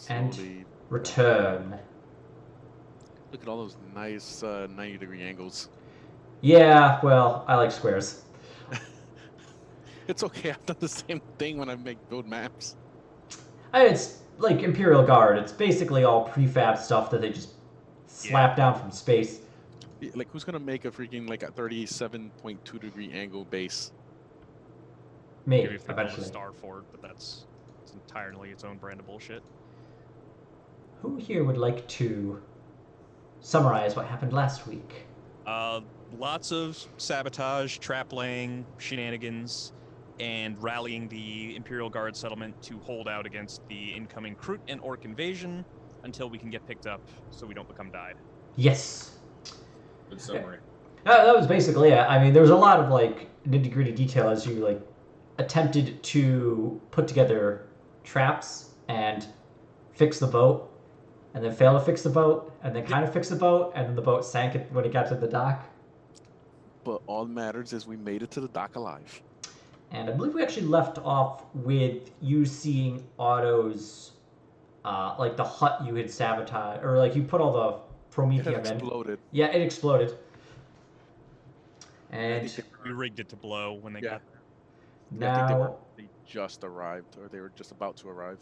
and slowly back up. return. Look at all those nice 90-degree angles. Yeah, well, I like squares. It's okay. I've done the same thing when I make build maps. It's like Imperial Guard. It's basically all prefab stuff that they just Yeah. slap down from space. Like, who's gonna make a freaking like a 37.2-degree angle base? Me, Maybe if they build a eventually. star fort, but that's it's entirely its own brand of bullshit. Who here would like to summarize what happened last week? Lots of sabotage, trap laying, shenanigans, and rallying the Imperial Guard settlement to hold out against the incoming Kroot and Orc invasion until we can get picked up so we don't become died. Yes. Good summary. That was basically it. I mean, there was a lot of like nitty-gritty detail as you like attempted to put together traps and fix the boat, and then fail to fix the boat, and then kind of fix the boat, and then the boat sank when it got to the dock. But all that matters is we made it to the dock alive. And I believe we actually left off with you seeing Otto's, like the hut you had sabotaged, or like you put all the It promethium had in. exploded. Yeah, it exploded. I And think We rigged it to blow when they got there. Yeah, I think now they just arrived, or they were just about to arrive.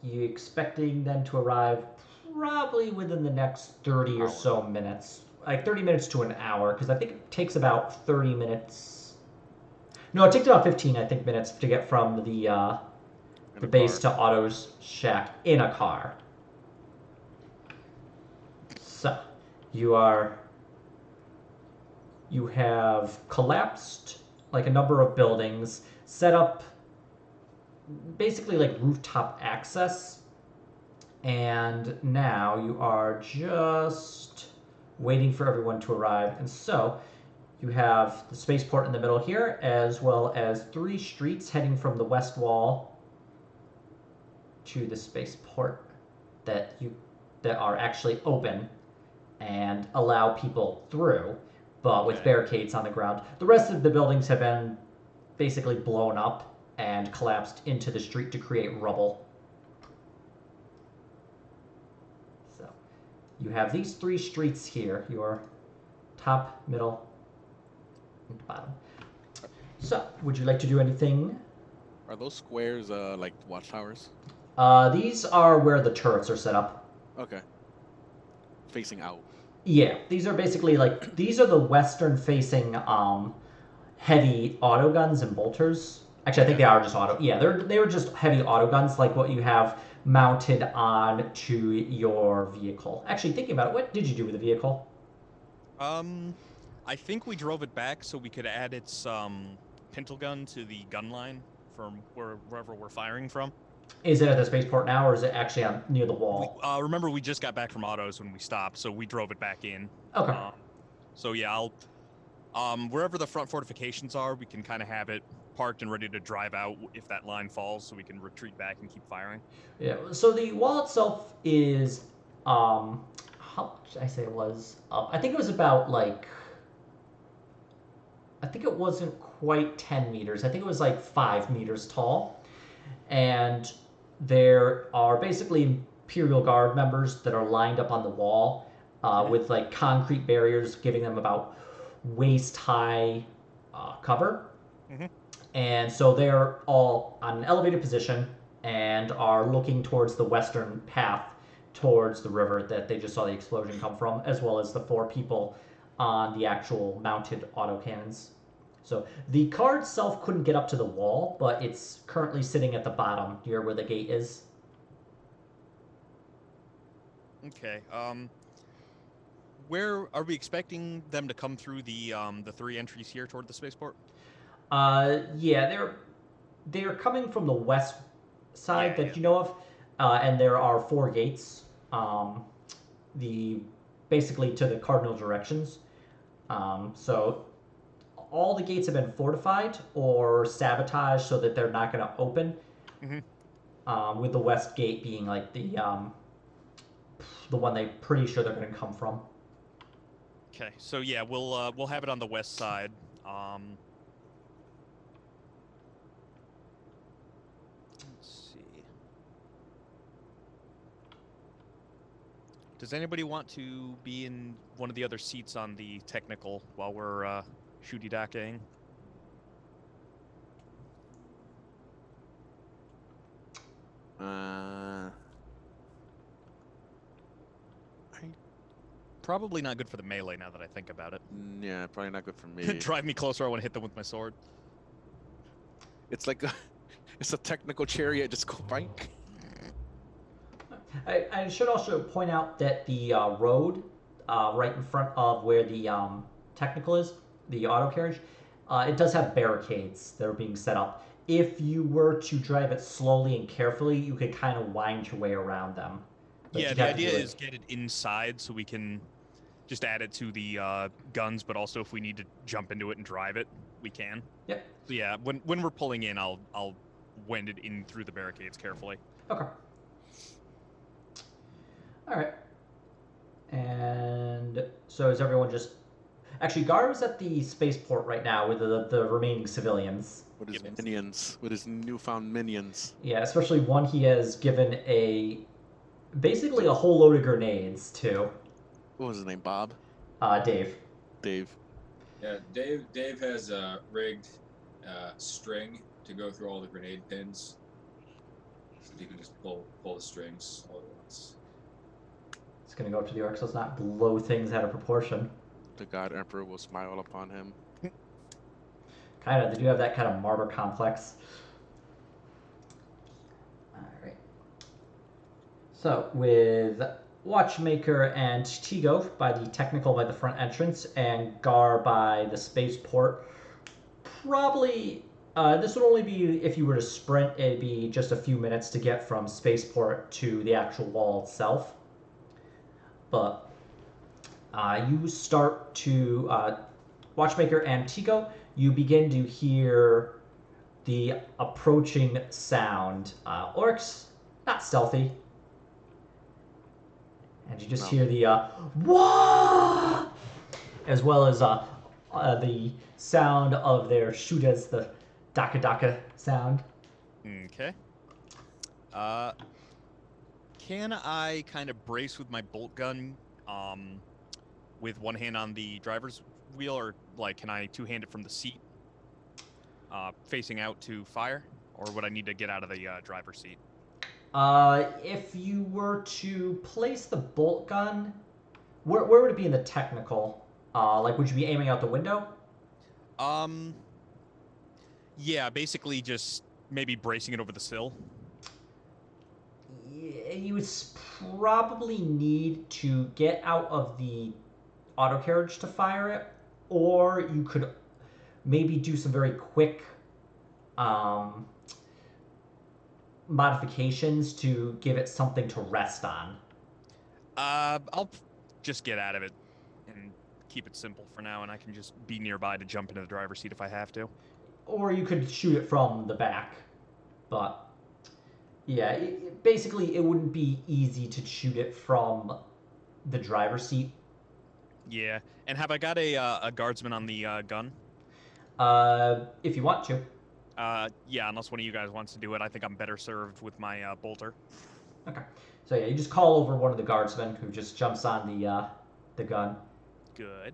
you expecting them to arrive probably within the next 30 or Hour. so minutes. Like 30 minutes to an hour, because I think it takes about 30 minutes. No, it takes about 15, I think, minutes to get from the In a base car. to Otto's shack in a car. So, you have collapsed like a number of buildings, set up basically like rooftop access, and now you are just waiting for everyone to arrive. And so you have the spaceport in the middle here, as well as 3 streets heading from the west wall to the spaceport that are actually open and allow people through, but with Okay. barricades on the ground. The rest of the buildings have been basically blown up and collapsed into the street to create rubble. So you have these 3 streets here, your top, middle, and bottom. So, would you like to do anything? Are those squares like watchtowers? These are where the turrets are set up. Okay. Facing out. Yeah, these are basically like, these are the western facing heavy auto guns and bolters. Actually, I think they are just auto. Yeah, they were just heavy auto guns, like what you have mounted on to your vehicle. Actually, thinking about it, what did you do with the vehicle? I think we drove it back so we could add its pintle gun to the gun line from wherever we're firing from. Is it at the spaceport now, or is it actually on near the wall? Remember, we just got back from Otto's when we stopped, so we drove it back in. Okay. So yeah, wherever the front fortifications are, we can kind of have it parked and ready to drive out if that line falls, so we can retreat back and keep firing. Yeah. So the wall itself is, how much did I say it was? I think it was about like, I think it wasn't quite 10 meters. I think it was like 5 meters tall. And there are basically Imperial Guard members that are lined up on the wall with like concrete barriers giving them about waist high cover. Mhm. And so they're all on an elevated position and are looking towards the western path towards the river that they just saw the explosion come from, as well as the 4 people on the actual mounted autocannons. So the car itself couldn't get up to the wall, but it's currently sitting at the bottom near where the gate is. Okay. Where are we expecting them to come through the 3 entries here toward the spaceport? Yeah, they're coming from the west side Yeah, that you know of, and there are 4 gates. The basically to the cardinal directions. So all the gates have been fortified or sabotaged so that they're not going to open. With the west gate being like the one they're pretty sure they're going to come from. Okay, so yeah, we'll have it on the west side. Let's see. Does anybody want to be in one of the other seats on the technical while we're shooty daking? Probably not good for the melee now that I think about it. Yeah, probably not good for me. Drive me closer, I want to hit them with my sword. It's like it's a technical chariot. Just go bike. I should also point out that the road right in front of where the technical is, the auto carriage, it does have barricades that are being set up. If you were to drive it slowly and carefully, you could kind of wind your way around them. But Yeah, you'd the have to idea do is get it inside so we can just add it to the guns, but also if we need to jump into it and drive it, we can. Yep. So yeah, when we're pulling in, I'll wend it in through the barricades carefully. Okay. All right. And so is everyone just... Actually, Gar's at the spaceport right now with the remaining civilians. With his minions, with his newfound minions. Yeah, especially one he has given basically a whole load of grenades to. What was his name? Bob? Dave. Dave. Yeah, Dave has rigged string to go through all the grenade pins, so you can just pull the strings all at once. It's gonna go up to the orc, so let's not blow things out of proportion. The God Emperor will smile upon him. Kind of, they do have that kind of martyr complex. Alright. So, with Watchmaker and Tigo by the technical by the front entrance, and Gar by the spaceport, probably, this would only be, if you were to sprint, it'd be just a few minutes to get from spaceport to the actual wall itself. But you start to, Watchmaker and Tigo, you begin to hear the approaching sound. Orcs, not stealthy. And you just hear the, wah! As well as the sound of their shootas, the daka daka sound. Okay. Can I kind of brace with my bolt gun with one hand on the driver's wheel, or like can I two-hand it from the seat facing out to fire, or would I need to get out of the driver's seat? If you were to place the bolt gun, where would it be in the technical? Like, would you be aiming out the window? Yeah, basically just maybe bracing it over the sill. You would probably need to get out of the auto carriage to fire it, or you could maybe do some very quick modifications to give it something to rest on. I'll just get out of it and keep it simple for now, and I can just be nearby to jump into the driver's seat if I have to. Or you could shoot it from the back, but yeah, basically it wouldn't be easy to shoot it from the driver's seat. Yeah, and have I got a guardsman on the gun? If you want to. Yeah, unless one of you guys wants to do it, I think I'm better served with my bolter. Okay. So yeah, you just call over one of the guardsmen who just jumps on the gun. Good.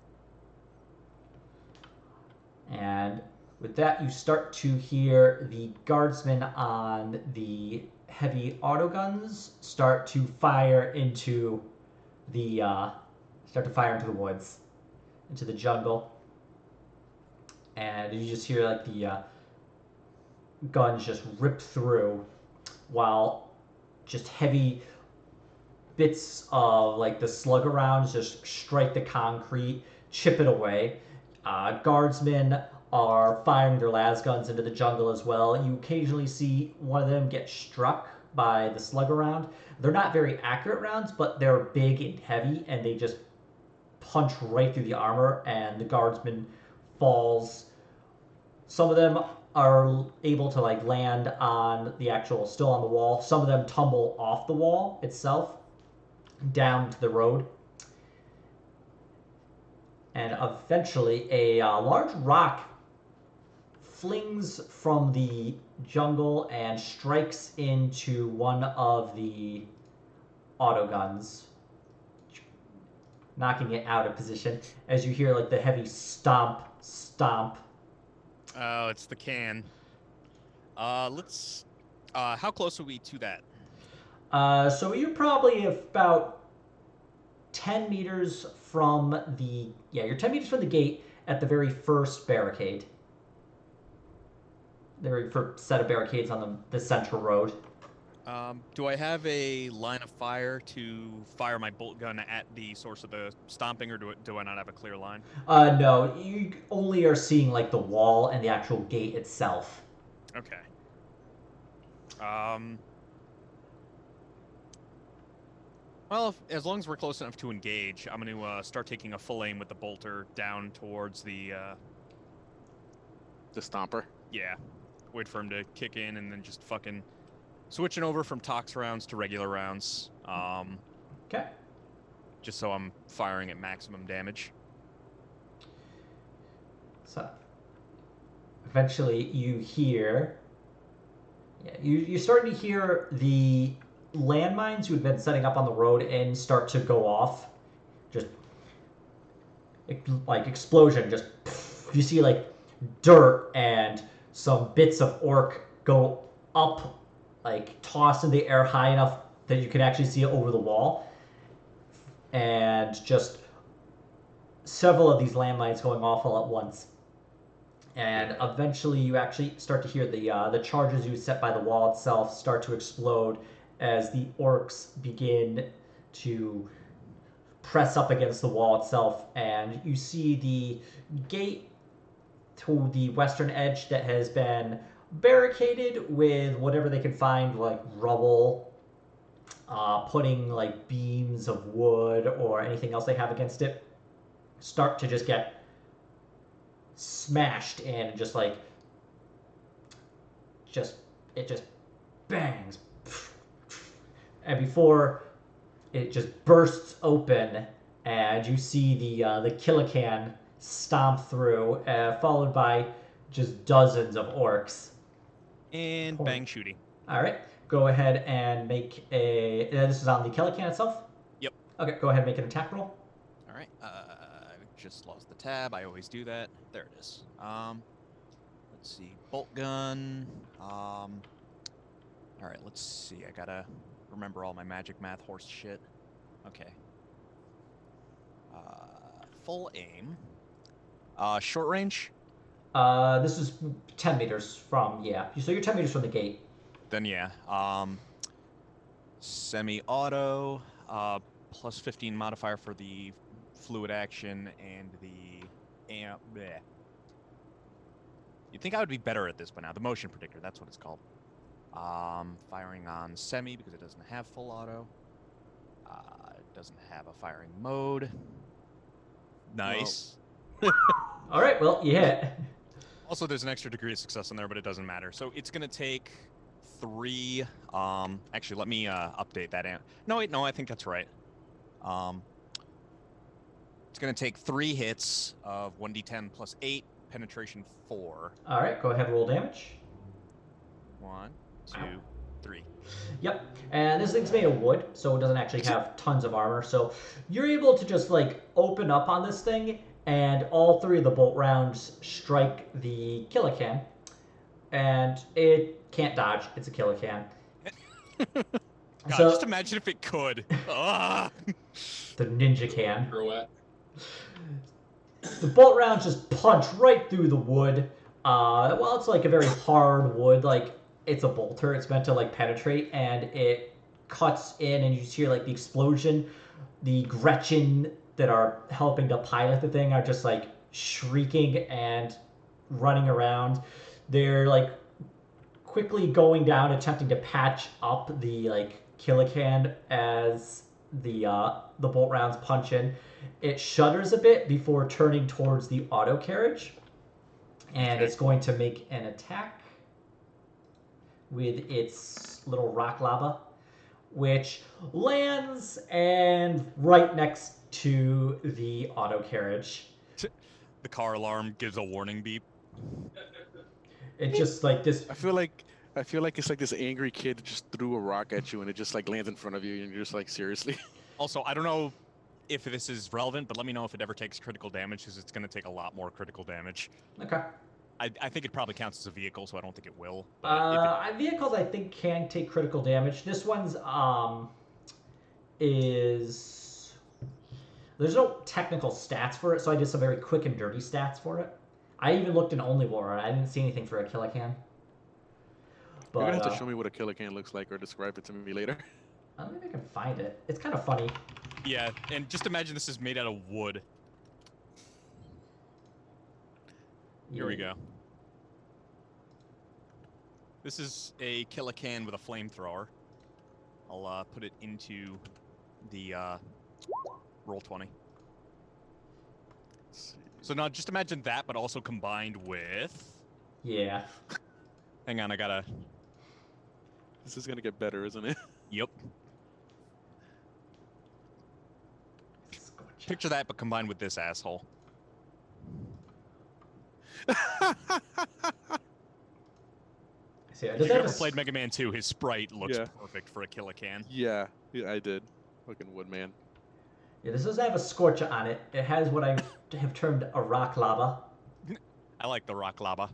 And with that, you start to hear the guardsmen on the heavy auto guns start to fire into the woods, into the jungle. And you just hear like the guns just rip through, while just heavy bits of like the slug rounds just strike the concrete, chip it away. Guardsmen are firing their las guns into the jungle as well. You occasionally see one of them get struck by the slug round. They're not very accurate rounds, but they're big and heavy, and they just punch right through the armor, and the guardsman falls. Some of them are able to like land on the actual, still on the wall. Some of them tumble off the wall itself down to the road. And eventually a large rock flings from the jungle and strikes into one of the auto guns. knocking it out of position as you hear like the heavy stomp, stomp. Oh, it's the can. Let's. How close are we to that? So you're probably about 10 meters from the you're 10 meters from the gate at the very first barricade. The very first set of barricades on the central road. Do I have a line of fire to fire my bolt gun at the source of the stomping, or do I not have a clear line? No, you only are seeing like the wall and the actual gate itself. Okay. Well, as long as we're close enough to engage, I'm going to start taking a full aim with the bolter down towards the stomper. Yeah. Wait for him to kick in and then just fucking switching over from tox rounds to regular rounds. Okay. Just so I'm firing at maximum damage. So eventually you hear you're starting to hear the landmines you had been setting up on the road and start to go off. Just like explosion, just you see like dirt and some bits of orc go up, like tossed in the air high enough that you can actually see it over the wall, and just several of these landmines going off all at once. And eventually you actually start to hear the charges you set by the wall itself start to explode as the orcs begin to press up against the wall itself, and you see the gate to the western edge that has been barricaded with whatever they can find, like rubble, putting like beams of wood or anything else they have against it, start to just get smashed in, and just it just bangs, and before it just bursts open, and you see the Killican stomp through, followed by just dozens of orcs. And bang shooting. All right, go ahead and make a. This is on the Killican itself. Yep. Okay, go ahead and make an attack roll. All right. I just lost the tab. I always do that. There it is. Let's see. Bolt gun. All right. Let's see. I gotta remember all my magic math horse shit. Okay. Full aim. Short range. This is 10 meters from So you're 10 meters from the gate. Then yeah. Semi-auto. Plus 15 modifier for the fluid action and the amp. Bleh. You'd think I would be better at this by now. The motion predictor. That's what it's called. Firing on semi because it doesn't have full auto. It doesn't have a firing mode. Nice. All right, well, you hit. Also, there's an extra degree of success in there, but it doesn't matter. So it's going to take 3... actually, let me update that. No, wait, no, I think that's right. It's going to take 3 hits of 1d10 plus 8, penetration 4. All right, go ahead and roll damage. 1, 2, 3. Yep, and this thing's made of wood, so it doesn't actually have tons of armor. So you're able to just like open up on this thing, and all 3 of the bolt rounds strike the Killican, and it can't dodge. It's a Killican. God, So- just imagine if it could. Ah! The ninja can. Pirouette. The bolt rounds just punch right through the wood. Well, it's like a very hard wood, like it's a bolter. It's meant to like penetrate, and it cuts in, and you just hear like the explosion. The Gretchen that are helping to pilot the thing are just like shrieking and running around. They're like quickly going down, attempting to patch up the like Killican as the bolt rounds punch in. It shudders a bit before turning towards the auto carriage, and it's going to make an attack with its little rock lava, which lands and right next to the auto carriage. The car alarm gives a warning beep. It just like this. I feel like it's like this angry kid just threw a rock at you and it just like lands in front of you and you're just like, seriously? Also, I don't know if this is relevant, but let me know if it ever takes critical damage, because it's going to take a lot more critical damage. Okay. I think it probably counts as a vehicle, so I don't think it will. But Vehicles I think can take critical damage. This one's is there's no technical stats for it, so I did some very quick and dirty stats for it. I even looked in Only War, and I didn't see anything for a Killacan. But, You're gonna have to show me what a Killacan looks like, or describe it to me later. I don't think I can find it. It's kind of funny. yeah, and just imagine this is made out of wood. Here we go. This is a Killacan with a flamethrower. I'll put it into the Roll20. So now just imagine that, but also combined with... Yeah. Hang on, I gotta... This is gonna get better, isn't it? Yep. Picture that, but combined with this asshole. See, If you've ever played Mega Man 2, his sprite looks perfect for a Killacan. Yeah, I did. Fucking Woodman. Yeah, this does have a Scorcher on it. It has what I have termed a rock lava. I like the rock lava.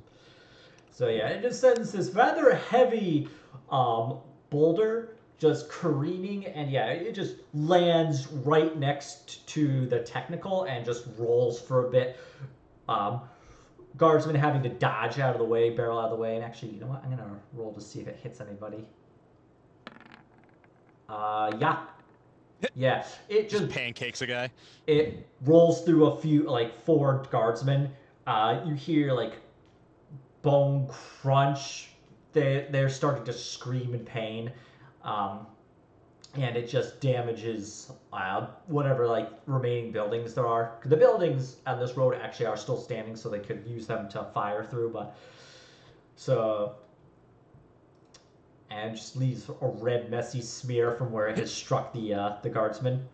So yeah, it just sends this rather heavy boulder just careening, and yeah, it just lands right next to the technical and just rolls for a bit. Guardsman having to dodge out of the way, barrel out of the way, and actually, you know what? I'm gonna roll to see if it hits anybody. Yeah. Yeah, it just pancakes a guy. It rolls through a few, like 4 guardsmen. You hear like bone crunch. They're starting to scream in pain, and it just damages whatever like remaining buildings there are. 'Cause the buildings on this road actually are still standing, so they could use them to fire through. But and just leaves a red, messy smear from where it has struck the guardsman.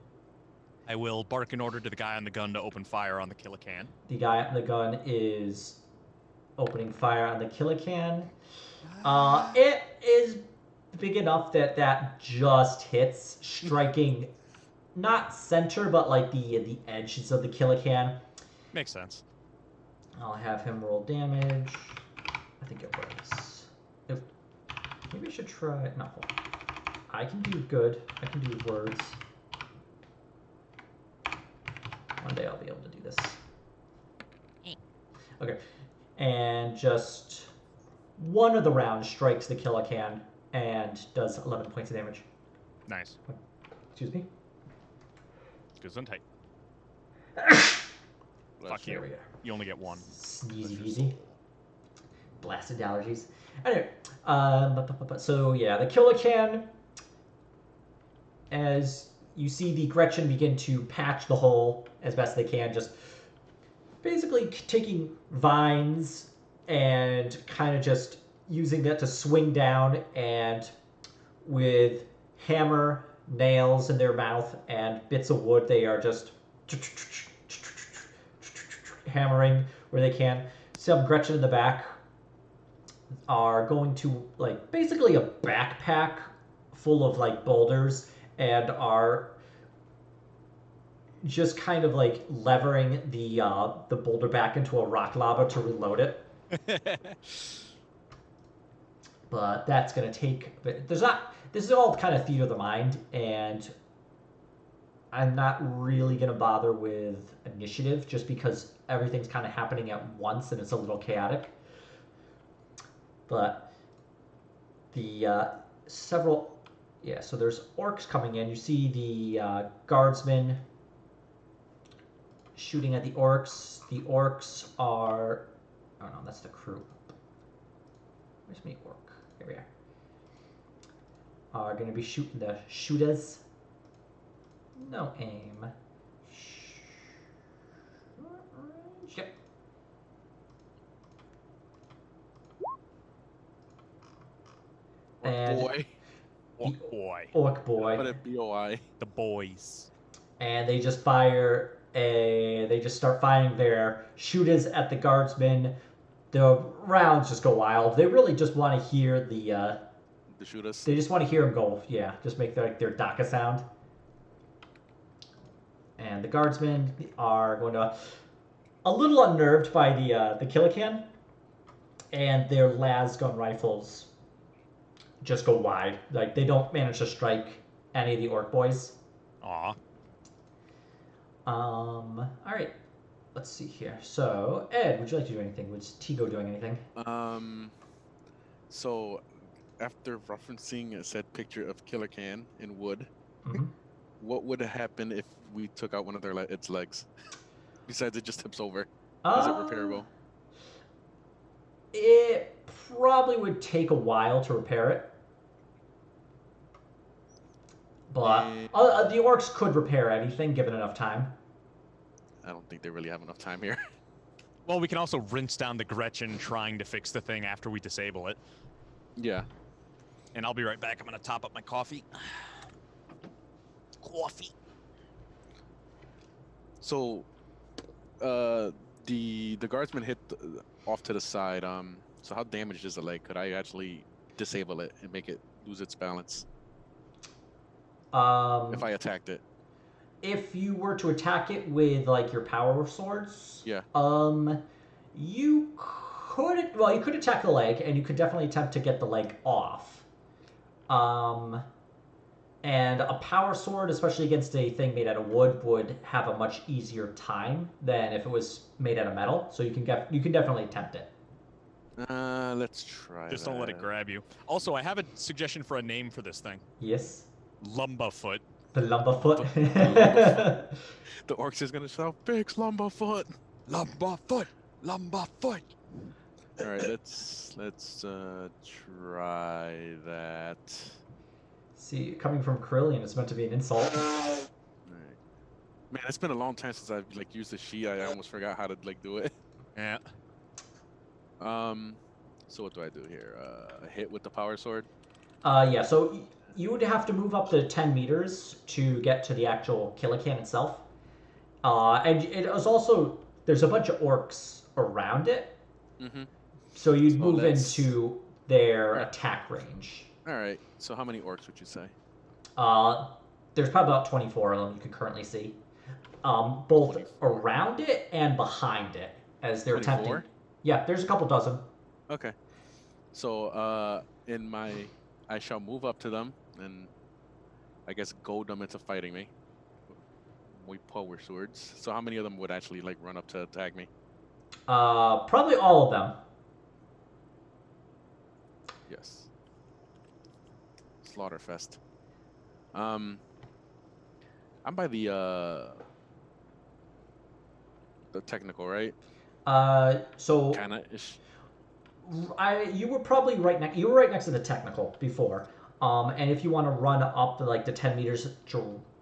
I will bark an order to the guy on the gun to open fire on the Killacan. The guy on the gun is opening fire on the Killacan. It is big enough that just hits, striking not center, but like the edges of the Killacan. Makes sense. I'll have him roll damage. I think it works. Maybe I should try... No, hold on. I can do good. I can do words. One day I'll be able to do this. Okay. And just one of the rounds strikes the Killacan and does 11 points of damage. Nice. Excuse me? Gesundheit. Fuck you. You only get one. Sneezy peasy. Blasted allergies. Anyway, so yeah, the Killacan, as you see the Gretchen begin to patch the hole as best they can, just basically taking vines and kind of just using that to swing down, and with hammer, nails in their mouth, and bits of wood, they are just hammering where they can. Some Gretchen in the back are going to, like, basically a backpack full of, like, boulders, and are just kind of, like, levering the boulder back into a rock lava to reload it. But that's going to take... There's not... This is all kind of theater of the mind, and I'm not really going to bother with initiative, just because everything's kind of happening at once, and it's a little chaotic. But the several... Yeah, so there's orcs coming in. You see the guardsmen shooting at the orcs. The orcs are... Oh, no, that's the crew. Where's my orc? Here we are. Are going to be shooting the shooters. No aim. Yep. Orc boy. Orc boy. Orc boy. Put it B-O-I. The boys. And they just fire they just start firing their shooters at the guardsmen. The rounds just go wild. They really just want to hear the shooters. They just want to hear them go, yeah, just make their DACA sound. And the guardsmen are going to a little unnerved by the Killican, and their las gun rifles just go wide. Like they don't manage to strike any of the orc boys. Aw. All right. Let's see here. So, Ed, would you like to do anything? Was Tigo doing anything? So after referencing a said picture of Killer Can in wood, Mm-hmm. what would happen if we took out one of its legs? Besides, it just tips over. Is it repairable? It probably would take a while to repair it. But the orcs could repair anything given enough time. I don't think they really have enough time here. Well, we can also rinse down the Gretchen trying to fix the thing after we disable it. Yeah. And I'll be right back. I'm going to top up my coffee. Coffee. So, the guardsman hit off to the side. So how damaged is the leg? Could I actually disable it and make it lose its balance if I attacked it? If you were to attack it with like your power swords, Yeah. you could attack the leg, and you could definitely attempt to get the leg off. And a power sword, especially against a thing made out of wood, would have a much easier time than if it was made out of metal. So you can definitely attempt it. Let's try. Just don't let it grab you. Also, I have a suggestion for a name for this thing. Yes. Lumberfoot. The Lumberfoot. The orcs is gonna shout, "Fix Lumberfoot! Lumberfoot! Lumberfoot!" All right, let's try that. See, coming from Carillion, it's meant to be an insult. All right. Man, it's been a long time since I've used the sheet. I almost forgot how to do it. Yeah. So what do I do here? A hit with the power sword? Yeah. So you would have to move up to 10 meters to get to the actual Killican itself. And it is also there's a bunch of orcs around it. Mm-hmm. So you'd move into their attack range. All right. So how many orcs would you say? There's probably about 24 of them you can currently see. Both 24. around it and behind it as they're 24? attempting. Yeah, there's a couple dozen. Okay. So I shall move up to them and I guess goad them into fighting me. We power swords. So how many of them would actually run up to attack me? Probably all of them. Yes. Slaughterfest. I'm by the technical, right? So Kinda ish. you were probably right next. You were right next to the technical before. And if you want to run up the 10 meters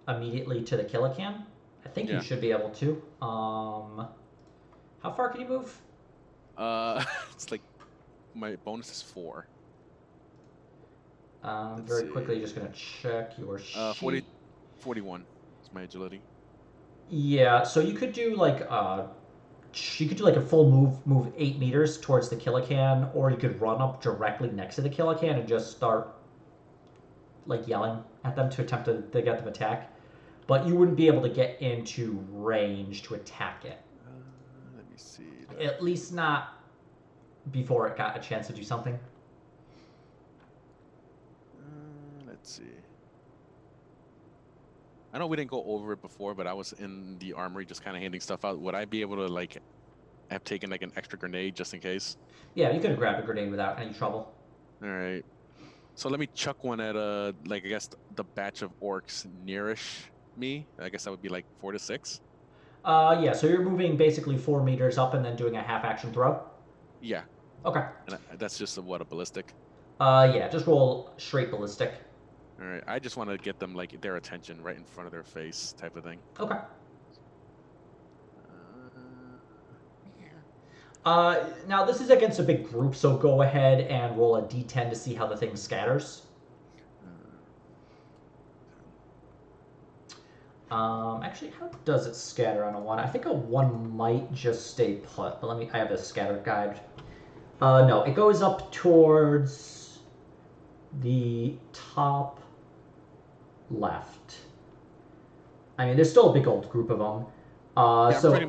immediately to the Killican, I think you should be able to. How far can you move? It's my bonus is 4. Very quickly, just gonna check your sheet. 41 is my agility. Yeah, so you could do a full move 8 meters towards the Killican, or you could run up directly next to the Killican and just start yelling at them to attempt to get them attack. But you wouldn't be able to get into range to attack it. Let me see. At least not before it got a chance to do something. Let's see. I know we didn't go over it before, but I was in the armory just kind of handing stuff out. Would I be able to have taken an extra grenade just in case? Yeah, you could have grabbed a grenade without any trouble. All right. So let me chuck one at I guess the batch of orcs nearish me. I guess that would be 4 to 6. Yeah, so you're moving basically 4 meters up and then doing a half action throw? Yeah. Okay. And that's just a ballistic? Yeah, just roll straight ballistic. All right. I just want to get them their attention right in front of their face type of thing. Okay. Now this is against a big group, so go ahead and roll a d10 to see how the thing scatters. Actually, how does it scatter on a 1? I think a 1 might just stay put, but I have a scatter guide. No, it goes up towards the top left. I mean, there's still a big old group of them. Yeah, so I'm pretty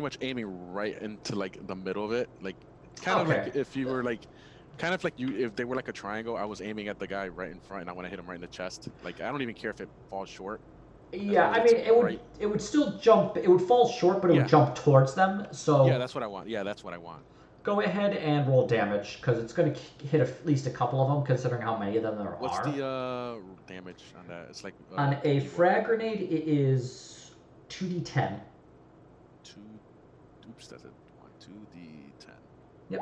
much aiming right into like the middle of it, like kind of Okay. like if you were like, kind of like if they were like a triangle, I was aiming at the guy right in front, and I want to hit him right in the chest. Like I don't even care if it falls short. As yeah, long as I it's mean, it would right. it would still jump. It would fall short, but it would Yeah. jump towards them. So Yeah, that's what I want. Yeah, that's what I want. go ahead and roll damage because it's going to hit at least a couple of them, considering how many of them there What's are. the damage on that? It's like On a 2d what? frag grenade, it is 2d10. Two. Oops, that's it. 2d10. Yep.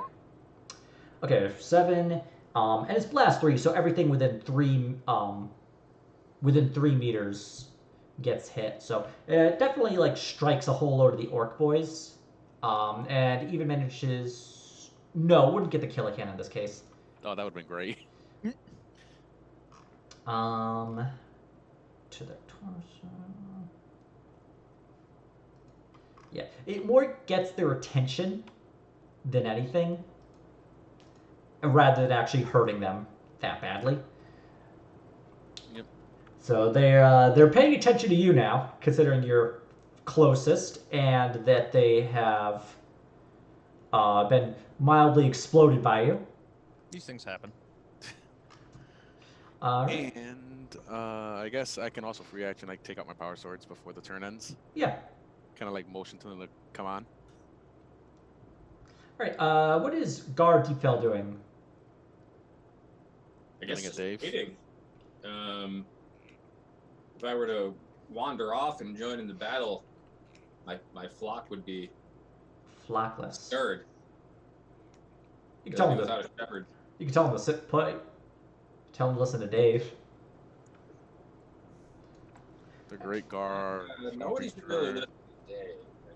Okay, 7, and it's blast 3, so everything within 3 meters gets hit. So it definitely like strikes a whole load of the orc boys, and even manages. No, wouldn't get the kill can in this case. Oh, that would have been great. To the torso. Yeah, it more gets their attention than anything, rather than actually hurting them that badly. Yep. So they're paying attention to you now, considering you're closest, and that they have been mildly exploded by you. These things happen. Right. And I guess I can also free action, like take out my power swords before the turn ends. Yeah. Kind of like motion to them to come on. All right. What is Gar Deepfell doing? I guess Getting a just Dave. waiting. If I were to wander off and join in the battle, my flock would be Flockless. stirred. You can tell him Without to. a shepherd. You can tell him to sit put. Tell him to listen to Dave. The great Gar. Nobody's really listening to Dave.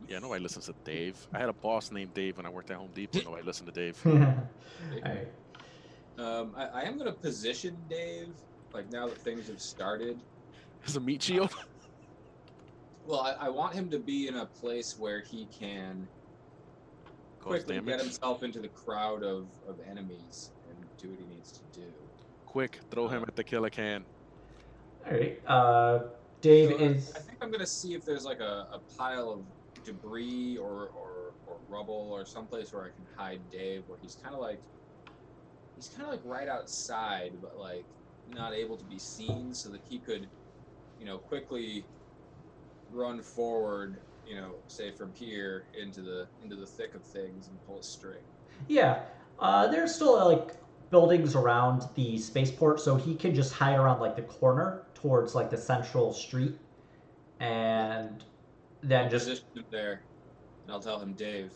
Yeah, nobody listens to Dave. I had a boss named Dave when I worked at Home Depot. Nobody listened to Dave. All right. I am going to position Dave, like now that things have started. As a meat shield. Well, I want him to be in a place where he can Cause quickly damage. get himself into the crowd of enemies and do what he needs to do. Quick, throw him at the killer can. All right. Dave So is. I think I'm going to see if there's like a pile of debris or rubble or someplace where I can hide Dave, where he's kind of like right outside, but like not able to be seen, so that he could, quickly run forward, say from here into the thick of things and pull a string. Yeah. There's still like buildings around the spaceport, so he can just hide around like the corner towards like the central street, and then I'll just position him there, and I'll tell him, Dave,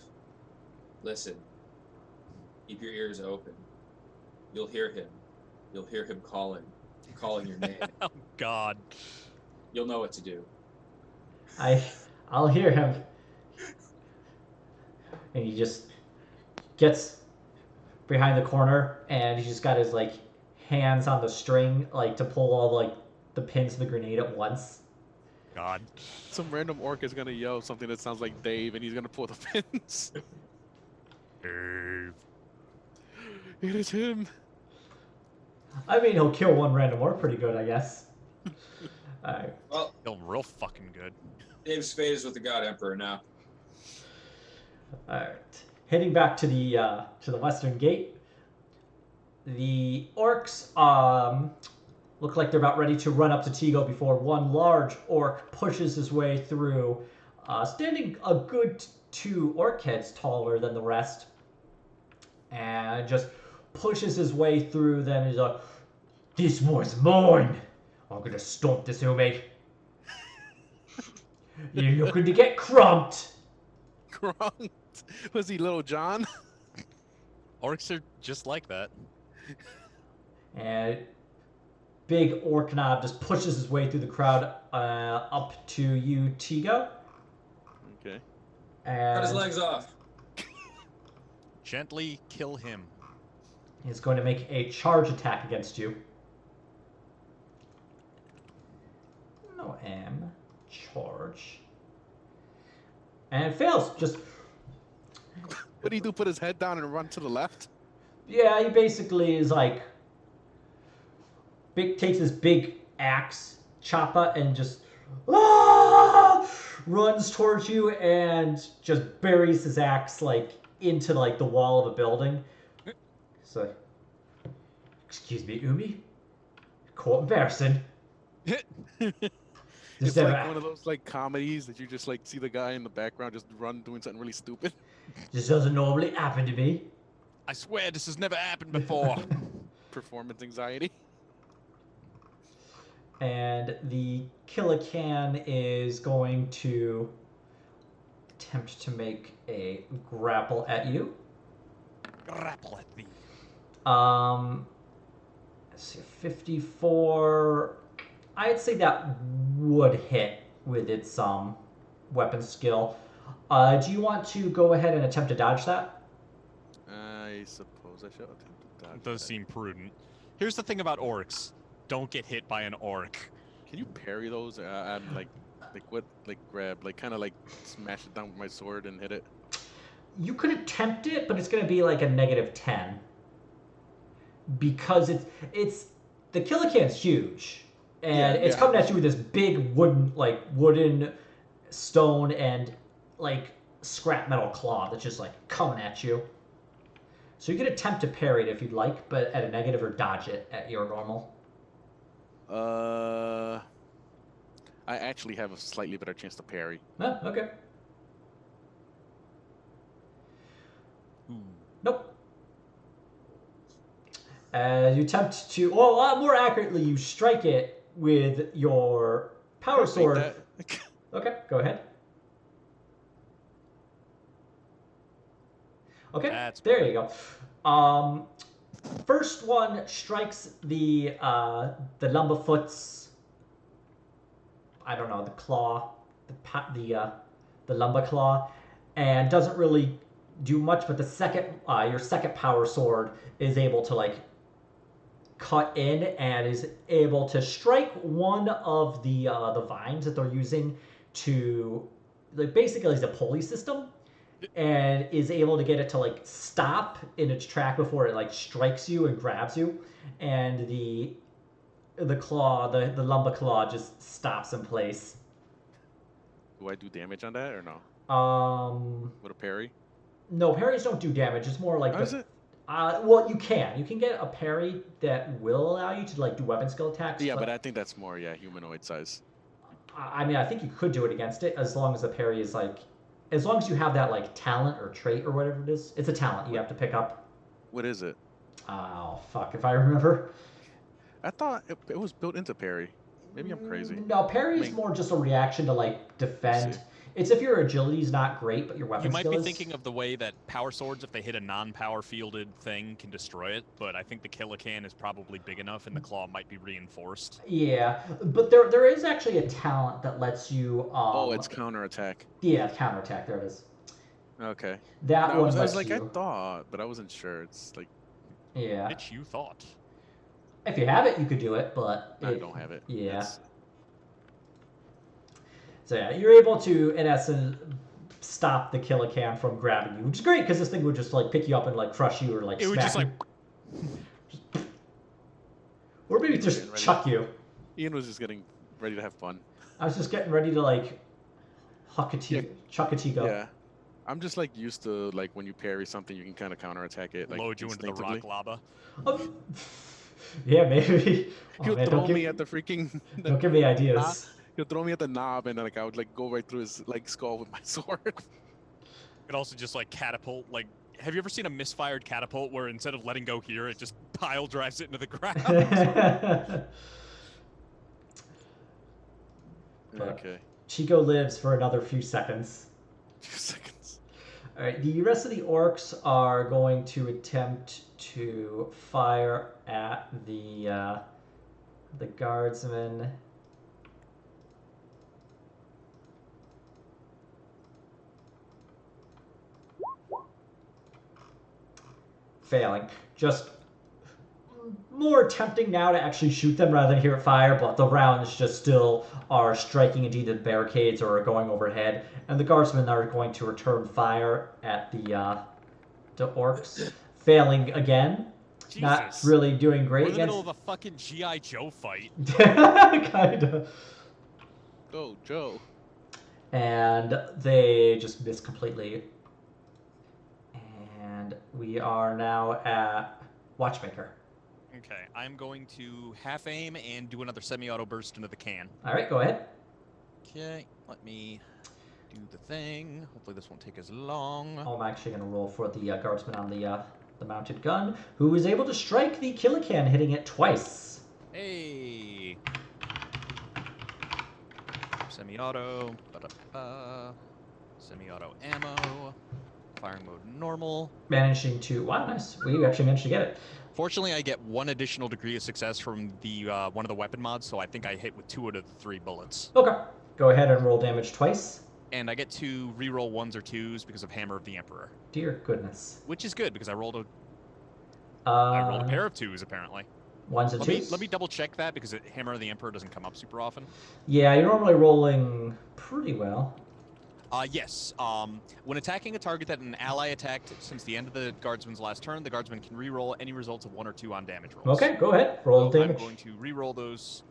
listen, keep your ears open. You'll hear him. You'll hear him calling your name. Oh God. You'll know what to do. I'll hear him, and he just gets behind the corner, and he's just got his like hands on the string, like to pull all like the pins of the grenade at once. God. Some random orc is gonna yell something that sounds like Dave, and he's gonna pull the pins. Dave. It is him. I mean, he'll kill one random orc pretty good, I guess. Alright. Well, Feel real fucking good. Dave's fate is with the God Emperor now. Alright. Heading back to the western gate. The orcs look like they're about ready to run up to Tigo before one large orc pushes his way through, standing a good 2 orc heads taller than the rest, and just pushes his way through them. He's like, "This was mine. I'm gonna stomp this homie. You're looking to get crumped." Grunt. Was he Little John? Orcs are just like that. And big orc knob just pushes his way through the crowd up to you, Tigo. Okay. And Cut his legs off. Gently kill him. he's going to make a charge attack against you. No M. Charge. And it fails. Just, What do he do? Put his head down and run to the left? yeah, he basically is like, takes his big axe, chopper, and just "Ah!" runs towards you and just buries his axe like into like the wall of a building. So, excuse me, Umi. Quite embarrassing. This It's never like one of those like comedies that you just like see the guy in the background just run doing something really stupid. This doesn't normally happen to me. I swear this has never happened before. Performance anxiety. And the Killican is going to attempt to make a grapple at you. Grapple at thee. Let's see, 54. I'd say that would hit with its weapon skill. Do you want to go ahead and attempt to dodge that? I suppose I should attempt to dodge. It does that. seem prudent. Here's the thing about orcs. Don't get hit by an orc. Can you parry those? I'm like what? Like grab, like kind of like smash it down with my sword and hit it. You could attempt it, but it's going to be like a -10 because it's the Killican's huge, and it's coming at you with this big wooden, stone, and like scrap metal claw that's just like coming at you. So you could attempt to parry it if you'd like, but at a negative, or dodge it at your normal. I actually have a slightly better chance to parry. Oh, okay. Nope. You attempt to, well, more accurately, you strike it with your power sword. Okay, go ahead. Okay, there you go. First one strikes the Lumberfoot's, I don't know, the claw, the lumber claw, and doesn't really do much. But the second, your second power sword is able to like cut in and is able to strike one of the vines that they're using to, like, basically it's a pulley system, and is able to get it to like stop in its track before it like strikes you and grabs you, and the claw, the lumber claw, just stops in place. Do I do damage on that or no? With a parry? No, parries don't do damage. It's more like How is it? Well, you can get a parry that will allow you to like do weapon skill attacks. Yeah, but I think that's more humanoid size. I mean, I think you could do it against it as long as the parry is like, as long as you have that like talent or trait or whatever it is. It's a talent you have to pick up. What is it? Oh fuck, if I remember. I thought it was built into parry. Maybe I'm crazy. No, parry is more just a reaction to like defend. It's if your agility is not great, but your weapon skill is. You might be thinking of the way that power swords, if they hit a non-power fielded thing, can destroy it. But I think the Killican is probably big enough, and the claw might be reinforced. Yeah, but there is actually a talent that lets you. Oh, it's counterattack. Yeah, counterattack. There it is. Okay. That no, one I was like, you. I thought, but I wasn't sure. It's like. Yeah. Bitch, you thought. If you have it, you could do it, but I don't have it. Yeah. It's... So yeah, you're able to, in essence, stop the Killican from grabbing you, which is great because this thing would just like pick you up and like crush you or like it smack would just like, or maybe just chuck you. Ian was just getting ready to have fun. I was just getting ready to like chuck a Tico. Yeah. I'm just like used to like when you parry something, you can kind of counterattack it. Like, load you into the rock lava. Yeah, maybe. He'll throw me at the freaking. Don't give me ideas. He'll throw me at the knob, and like I would like go right through his like skull with my sword. It could also just like catapult. Like, have you ever seen a misfired catapult where instead of letting go here, it just pile drives it into the ground? Okay. Chico lives for another few seconds. 2 seconds. All right, the rest of the orcs are going to attempt to fire at the guardsmen. Failing. Just more tempting now to actually shoot them rather than hear it fire, but the rounds just still are striking into the barricades or are going overhead, and the guardsmen are going to return fire at the orcs, failing again. Jesus. Not really doing great. We're in the middle of a fucking G.I. Joe fight. Kinda. Go, Joe. And they just miss completely. And we are now at Watchmaker. Okay, I'm going to half aim and do another semi-auto burst into the can. All right, go ahead. Okay, let me do the thing. Hopefully this won't take as long. I'm actually going to roll for the guardsman on the mounted gun, who was able to strike the Killican, hitting it twice. Hey! Semi-auto. Semi-auto ammo. Firing mode normal. Managing to... Wow, nice. We actually managed to get it. Fortunately, I get 1 additional degree of success from the one of the weapon mods, so I think I hit with 2 out of the 3 bullets. Okay. Go ahead and roll damage twice. And I get to reroll 1s or 2s because of Hammer of the Emperor. Dear goodness. Which is good because I rolled a I pair of 2s apparently. 1s and 2s? Let me double check that because Hammer of the Emperor doesn't come up super often. Yeah, you're normally rolling pretty well. Yes. When attacking a target that an ally attacked since the end of the guardsman's last turn, the guardsman can reroll any results of 1 or 2 on damage rolls. Okay, go ahead. Roll So damage. I'm going to reroll those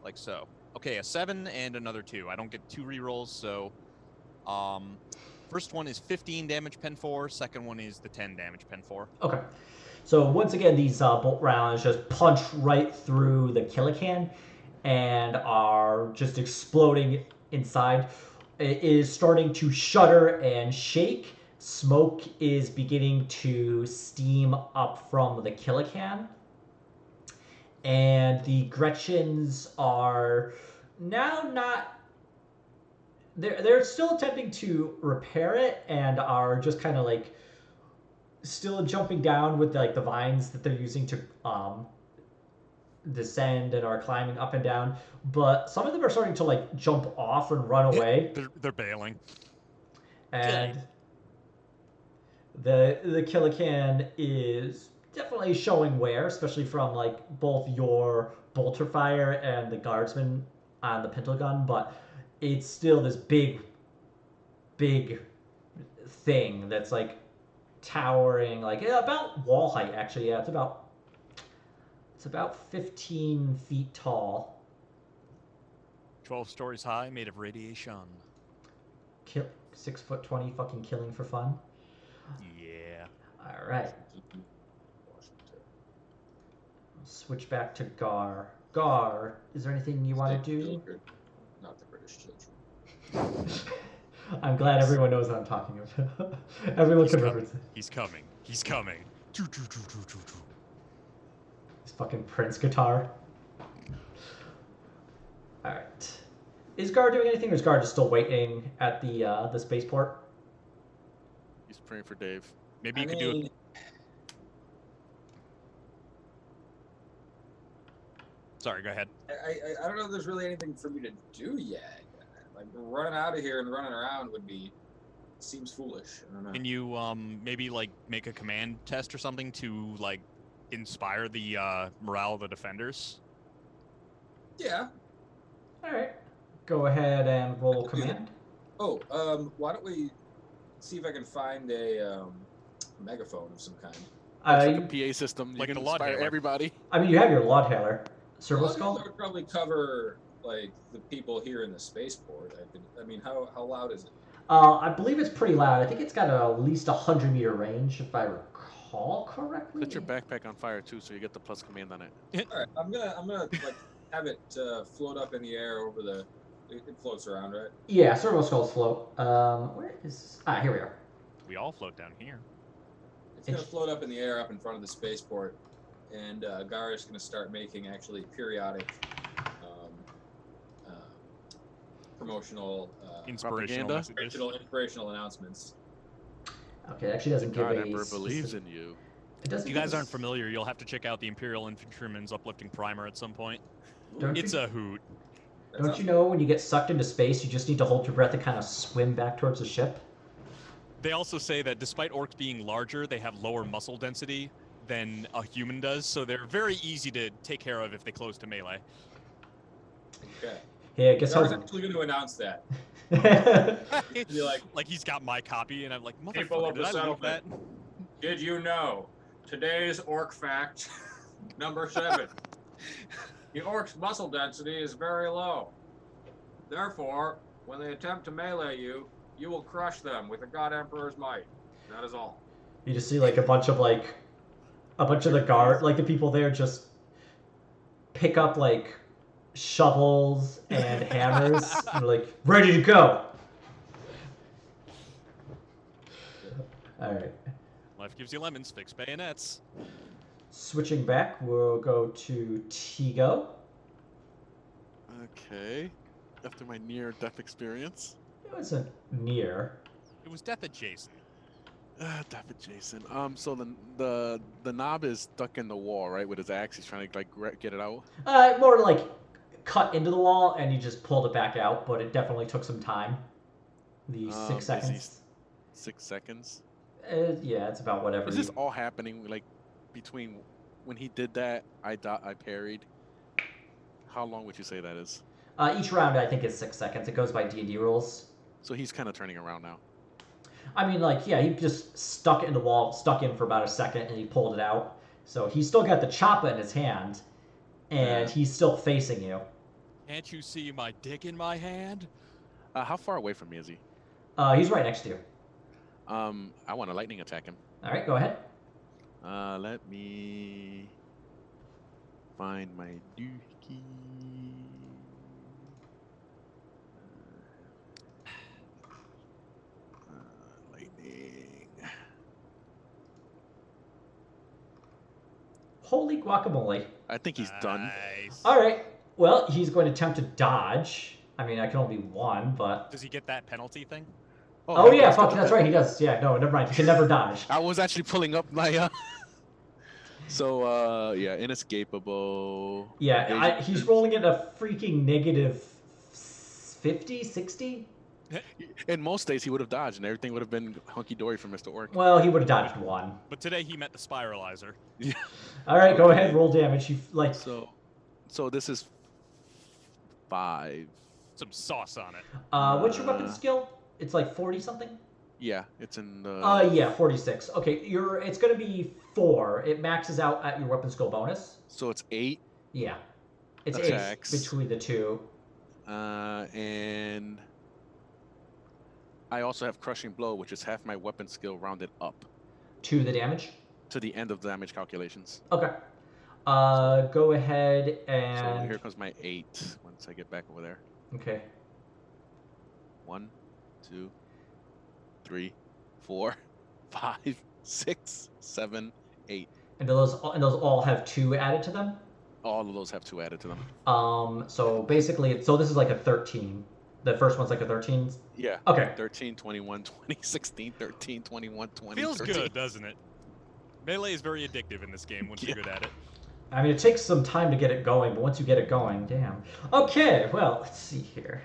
like so. Okay, a 7 and another 2. I don't get 2 rerolls, so first one is 15 damage pen 4, second one is the 10 damage pen 4. Okay. So once again, these bolt rounds just punch right through the Killican and are just exploding inside. It is starting to shudder and shake. Smoke is beginning to steam up from the Killican. And the Gretchens are now not... They're still attempting to repair it and are just kind of like still jumping down with like the vines that they're using to descend and are climbing up and down. But some of them are starting to like jump off and run away. They're bailing. And the Killican is definitely showing wear, especially from like both your bolter fire and the guardsman on the pintle gun, but it's still this big thing that's like towering, like about wall height actually. Yeah, it's about 15 feet tall. 12 stories high, made of radiation. 6'20" fucking killing for fun. Yeah. All right. Switch back to Gar. Gar, is there anything you want to do? Not the British children. I'm glad everyone knows what I'm talking about. Everyone can reference it. He's coming. He's coming. His fucking Prince guitar. Alright. Is Gar doing anything, or is Gar just still waiting at the spaceport? He's praying for Dave. Maybe you could do it. Sorry, go ahead. I don't know if there's really anything for me to do yet. Like running out of here and running around seems foolish. I don't know. Can you maybe like make a command test or something to like inspire the morale of the defenders? Yeah. All right. Go ahead and roll command. Oh, why don't we see if I can find a megaphone of some kind? It's like a PA system. Like You a can Laud inspire hailer. everybody. I mean, you have your Laud Hailer. Servo Well, Skull? that would probably cover like the people here in the spaceport. I mean, how loud is it? I believe it's pretty loud. I think it's got at least 100-meter range, if I recall correctly. Set your backpack on fire too, so you get the plus command on it. All right, I'm gonna like have it float up in the air over the. It floats around, right? Yeah, Servo Skulls float. Where is... here we are. We all float down here. It's gonna float up in the air up in front of the spaceport, and Gar is gonna start making actually periodic promotional Inspirational propaganda? messages. inspirational announcements. Okay, it actually doesn't give God a... Emperor believes specific- in you. It doesn't If you give guys a- aren't familiar, you'll have to check out the Imperial Infantryman's uplifting primer at some point. Don't It's you, a hoot. don't you know when you get sucked into space, you just need to hold your breath and kind of swim back towards the ship? They also say that despite orcs being larger, they have lower muscle density than a human does, so they're very easy to take care of if they close to melee. Okay. Yeah, guess Gar's how... actually going to announce that. Be Like he's got my copy, and I'm like, People motherfucker, of did the I leak that? settlement. Did you know today's orc fact number 7? The orc's muscle density is very low. Therefore, when they attempt to melee you, you will crush them with the God Emperor's might. That is all. You just see like a bunch of the guard, like the people there, just pick up like shovels and hammers and like ready to go. All right. Life gives you lemons. Fix bayonets. Switching back, we'll go to Tigo. Okay. After my near-death experience. It wasn't near. It was death adjacent. Death adjacent. So the knob is stuck in the wall, right? With his axe, he's trying to like get it out. More like cut into the wall and he just pulled it back out, but it definitely took some time. The 6 seconds. 6 seconds. Yeah, it's about whatever. Is this all happening like between when he did that? I parried. How long would you say that is? Each round, I think, is 6 seconds. It goes by D&D rules. So he's kind of turning around now. I mean, like, yeah, he just stuck it in the wall, stuck in for about a second, and he pulled it out. So he's still got the choppa in his hand, and he's still facing you. Can't you see my dick in my hand? How far away from me is he? He's right next to you. I want to lightning attack him. All right, go ahead. Let me find my dookie. Lightning. Holy guacamole. I think he's done. Nice. All right. Well, he's going to attempt to dodge. I mean, I can only one, but... Does he get that penalty thing? Oh yeah, fuck, that's right, he does. Yeah, no, never mind. He can never dodge. I was actually pulling up my... So, yeah, inescapable. Yeah, he's rolling at a freaking negative 50, 60? In most days, he would have dodged, and everything would have been hunky-dory for Mr. Orc. Well, he would have dodged one. But today he met the spiralizer. Yeah. All right, go ahead, roll damage. You like... So this is 5. Some sauce on it. What's your weapon skill? It's like 40 something? Yeah, it's in the... Yeah, 46. Okay, it's going to be 4. It maxes out at your weapon skill bonus. So it's 8? Yeah. It's attacks. 8 between the two. And I also have Crushing Blow, which is half my weapon skill rounded up. To the damage? To the end of the damage calculations. Okay. Go ahead and... So here comes my 8 once I get back over there. Okay. 1, 2, 3, 4, 5, 6, 7, 8. And those all have 2 added to them? All of those have 2 added to them. So basically, this is like a 13. The first one's like a 13? Yeah. Okay. 13, 21, 20, 16, 13, 21, 20, Feels 13. good, doesn't it? Melee is very addictive in this game once you're good at it. I mean, it takes some time to get it going, but once you get it going, damn. Okay, well, let's see here.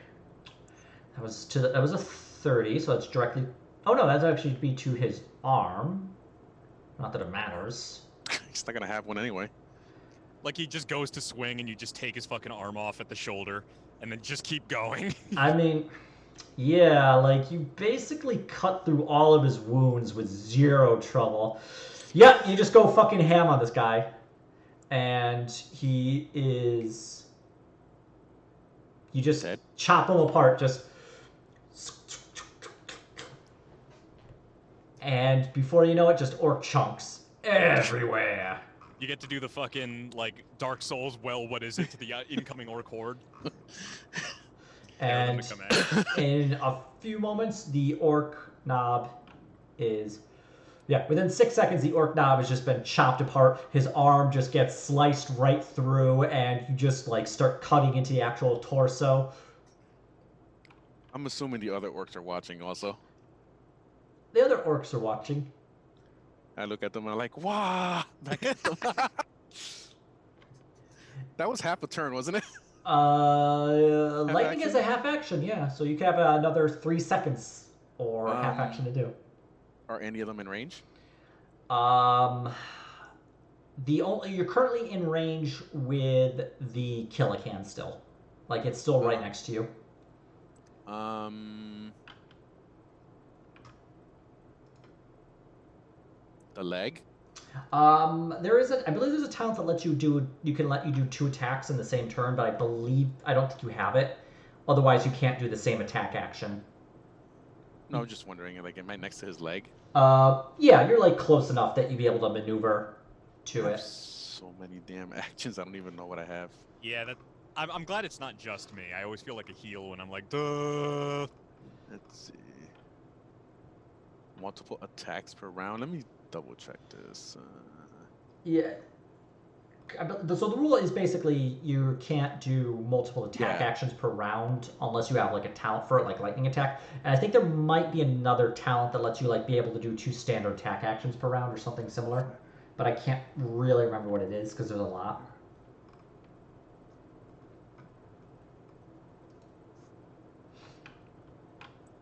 That was a 30, so that's directly... Oh no, that'd actually be to his arm. Not that it matters. He's not gonna have one anyway. Like he just goes to swing and you just take his fucking arm off at the shoulder and then just keep going. I mean, yeah, like you basically cut through all of his wounds with 0 trouble. Yeah, you just go fucking ham on this guy. And he is... You just dead? Chop him apart, just... And before you know it, just orc chunks everywhere. You get to do the fucking, like, Dark Souls, well, what is it, to the incoming orc horde. And in a few moments, the orc knob is... Yeah, within 6 seconds, the orc knob has just been chopped apart. His arm just gets sliced right through, and you just, like, start cutting into the actual torso. I'm assuming the other orcs are watching also. The other orcs are watching. I look at them and I'm like, "Wow!" Back at them. That was half a turn, wasn't it? Lightning is a half action, yeah. So you can have another 3 seconds or half action to do. Are any of them in range? You're currently in range with the Killican still. Like it's still right next to you. The leg? I believe there's a talent that lets you do 2 attacks in the same turn, but I don't think you have it. Otherwise, you can't do the same attack action. No, I'm just wondering, like, am I next to his leg? Yeah, you're like close enough that you'd be able to maneuver to I have it. so many damn actions. I don't even know what I have. Yeah, I'm glad it's not just me. I always feel like a heel when I'm like, duh. Let's see. Multiple attacks per round. Let me double check this. Yeah. So the rule is basically you can't do multiple attack Yeah. actions per round unless you have like a talent for it, like lightning attack. And I think there might be another talent that lets you like be able to do 2 standard attack actions per round or something similar. But I can't really remember what it is because there's a lot.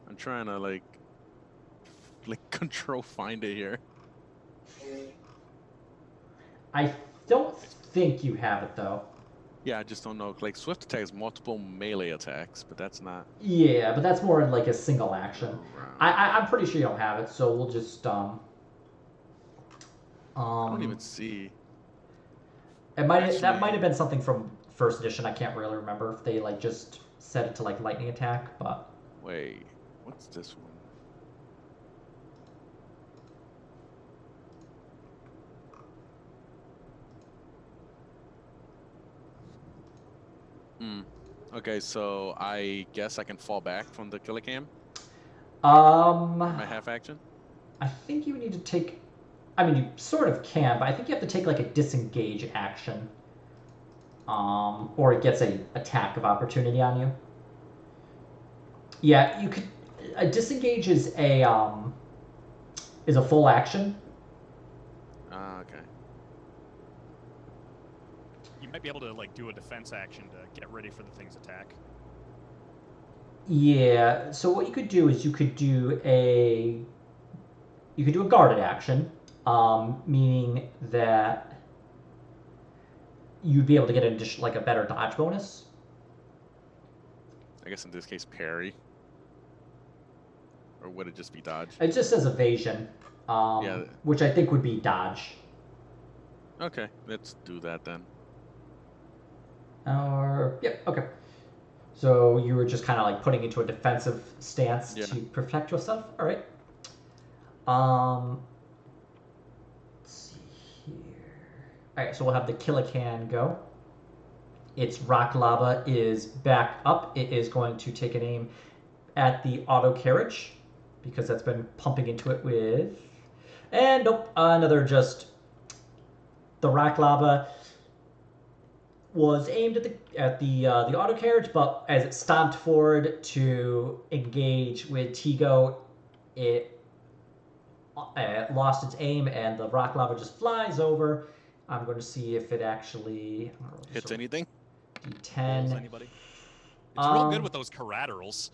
I'm trying to like control find it here. I don't think you have it though. Yeah, I just don't know. Like swift attack is multiple melee attacks, but that's not. Yeah, but that's more in like a single action. Round. I'm pretty sure you don't have it, so we'll just I don't even see. that might Actually- have been something from first edition. I can't really remember if they like just set it to like lightning attack, but Wait, what's this one? Okay, so I guess I can fall back from the killer cam. My half action. I think you need to take. I mean, you sort of can, but I think you have to take like a disengage action, or it gets a attack of opportunity on you. Yeah, you could. A disengage is a full action. Okay. You might be able to like do a defense action to get ready for the thing's attack. Yeah. So what you could do is you could do a guarded action, meaning that you'd be able to get an additional, like a better dodge bonus. I guess in this case, parry. Or would it just be dodge? It just says evasion, Yeah. which I think would be dodge. Okay, let's do that then. Or yep, okay. So you were just kind of like putting into a defensive stance to protect yourself. All right. Let's see here. All right, so we'll have the Killican go. Its rock lava is back up. It is going to take an aim at the auto carriage because that's been pumping into it with, and nope, another just the rock lava was aimed at the auto carriage, but as it stomped forward to engage with Tigo, it lost its aim, and the rock lava just flies over. I'm going to see if it actually Hits anything? D10. Pulls anybody? It's real good with those collaterals.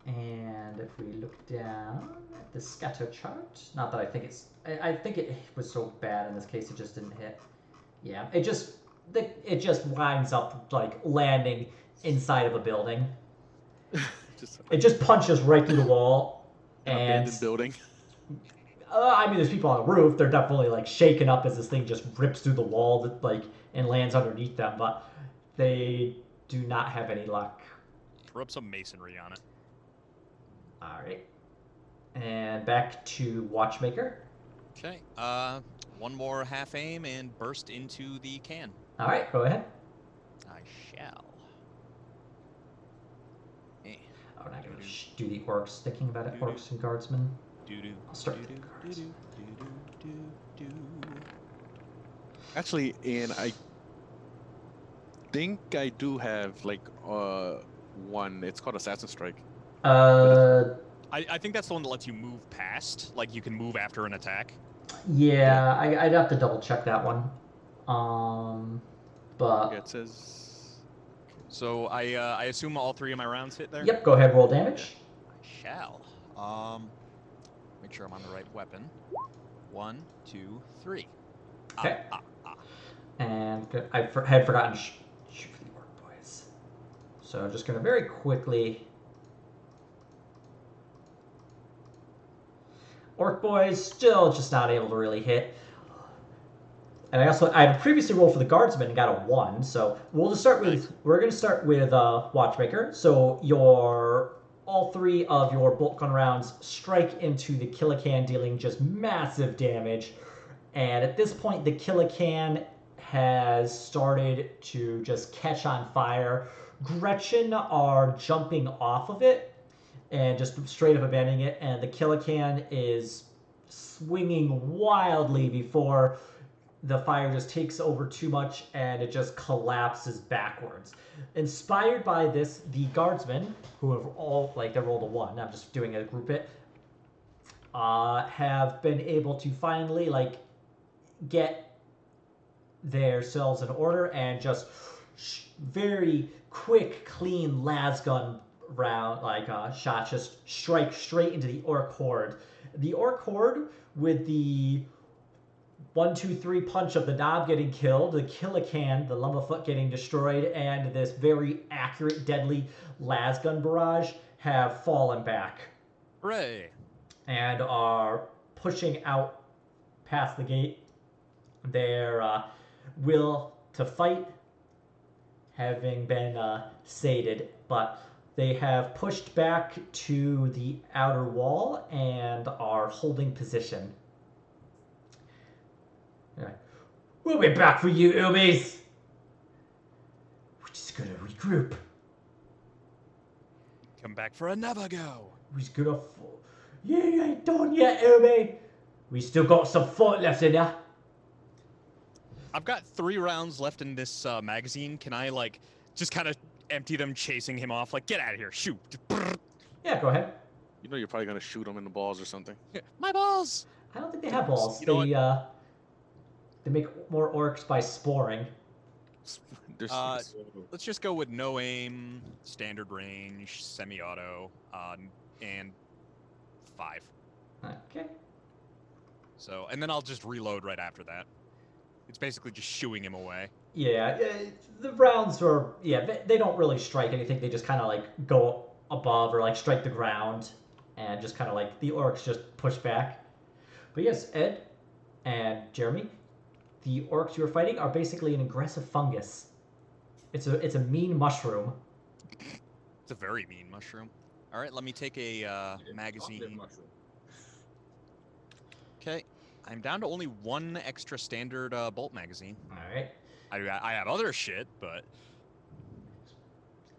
And if we look down at the scatter chart, not that I think it's, I think it was so bad in this case it just didn't hit. Yeah, it just winds up like landing inside of a building. It just punches right through the wall. An abandoned building. I mean, there's people on the roof. They're definitely like shaken up as this thing just rips through the wall that like and lands underneath them, but they do not have any luck. Throw up some masonry on it. All right, and back to Watchmaker. Okay. One more half aim and burst into the can. All right, go ahead. I shall. Eh. Oh, not gonna do the orcs. Thinking about it, orcs and guardsmen. I'll start with the guards. Actually, and I think I do have like one. It's called Assassin Strike. I think that's the one that lets you move past. Like you can move after an attack. Yeah, I'd have to double check that one. But Yeah, it says. So I assume all 3 of my rounds hit there. Yep. Go ahead. Roll damage. I shall. Make sure I'm on the right weapon. 1, 2, 3. Okay. And good. I had forgotten to shoot for the orc boys. So just gonna very quickly. Orc boys still just not able to really hit. And I have previously rolled for the guardsman and got a 1. So we're going to start with Watchmaker. So all 3 of your bolt gun rounds strike into the Killican, dealing just massive damage. And at this point, the Killican has started to just catch on fire. Gretchen are jumping off of it and just straight up abandoning it. And the Killican is swinging wildly before the fire just takes over too much and it just collapses backwards. Inspired by this, the guardsmen, who have all, they rolled a 1, I'm just doing a group it, have been able to finally, get themselves in order and just very quick, clean lasgun round, shots just strike straight into the orc horde. The orc horde, with the 1, 2, 3 punch of the knob getting killed, the Killican, the Lumberfoot getting destroyed, and this very accurate, deadly lasgun barrage have fallen back. Hooray! And are pushing out past the gate. Their will to fight having been sated, but they have pushed back to the outer wall and are holding position. Right. We'll be back for you, Umis. We're just gonna regroup. Come back for another go. We're gonna You ain't done yet, Umi. We still got some fight left in ya. I've got 3 rounds left in this magazine. Can I, just kind of empty them, chasing him off? Get out of here, shoot. Yeah, go ahead. You know you're probably gonna shoot him in the balls or something. My balls! I don't think they have balls. You know They make more orcs by sporing. Let's just go with no aim, standard range, semi-auto, and 5. Okay. So, and then I'll just reload right after that. It's basically just shooing him away. Yeah, the rounds are, they don't really strike anything. They just kind of go above or strike the ground and just kind of the orcs just push back. But yes, Ed and Jeremy, the orcs you're fighting are basically an aggressive fungus. It's a mean mushroom. It's a very mean mushroom. All right, let me take a magazine. Okay, I'm down to only 1 extra standard bolt magazine. All right. I have other shit, but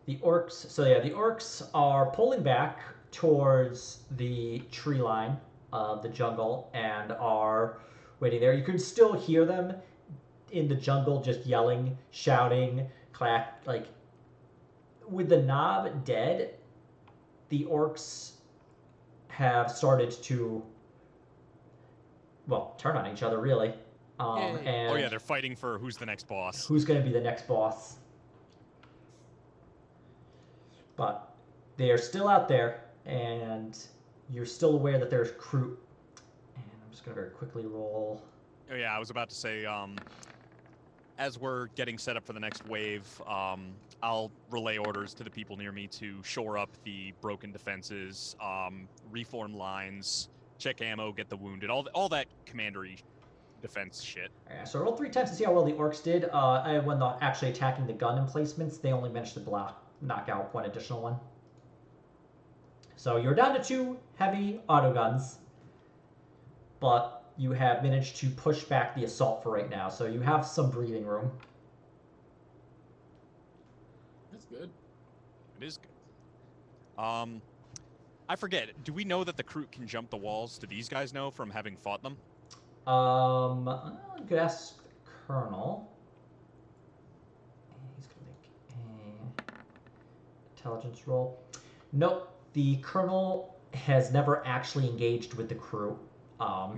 the orcs. The orcs are pulling back towards the tree line of the jungle and are waiting there. You can still hear them in the jungle, just yelling, shouting, clack. With the knob dead, the orcs have started to, turn on each other, really. And they're fighting for who's the next boss. Who's going to be the next boss. But they are still out there, and you're still aware that there's crew. And I'm just going to very quickly roll. Oh yeah, I was about to say, as we're getting set up for the next wave, I'll relay orders to the people near me to shore up the broken defenses, reform lines, check ammo, get the wounded, all that commandery defense shit. Yeah, so roll 3 times to see how well the orcs did. When they're actually attacking the gun emplacements, they only managed to knock out 1 additional one. So you're down to 2 heavy autoguns, but you have managed to push back the assault for right now, so you have some breathing room. That's good. It is good. I forget, do we know that the crew can jump the walls? Do these guys know from having fought them? I could ask the Colonel. He's gonna make a intelligence roll. Nope, the Colonel has never actually engaged with the crew.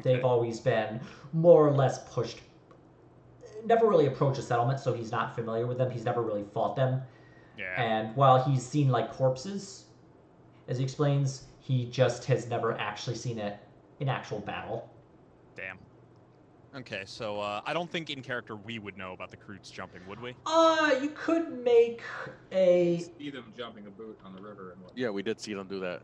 They've always been more or less pushed. Never really approached a settlement, so he's not familiar with them. He's never really fought them. Yeah. And while he's seen corpses, as he explains, he just has never actually seen it in actual battle. Damn. Okay, so I don't think in character we would know about the Croots jumping, would we? You could make a. See them jumping a boot on the river and what? Yeah, we did see them do that.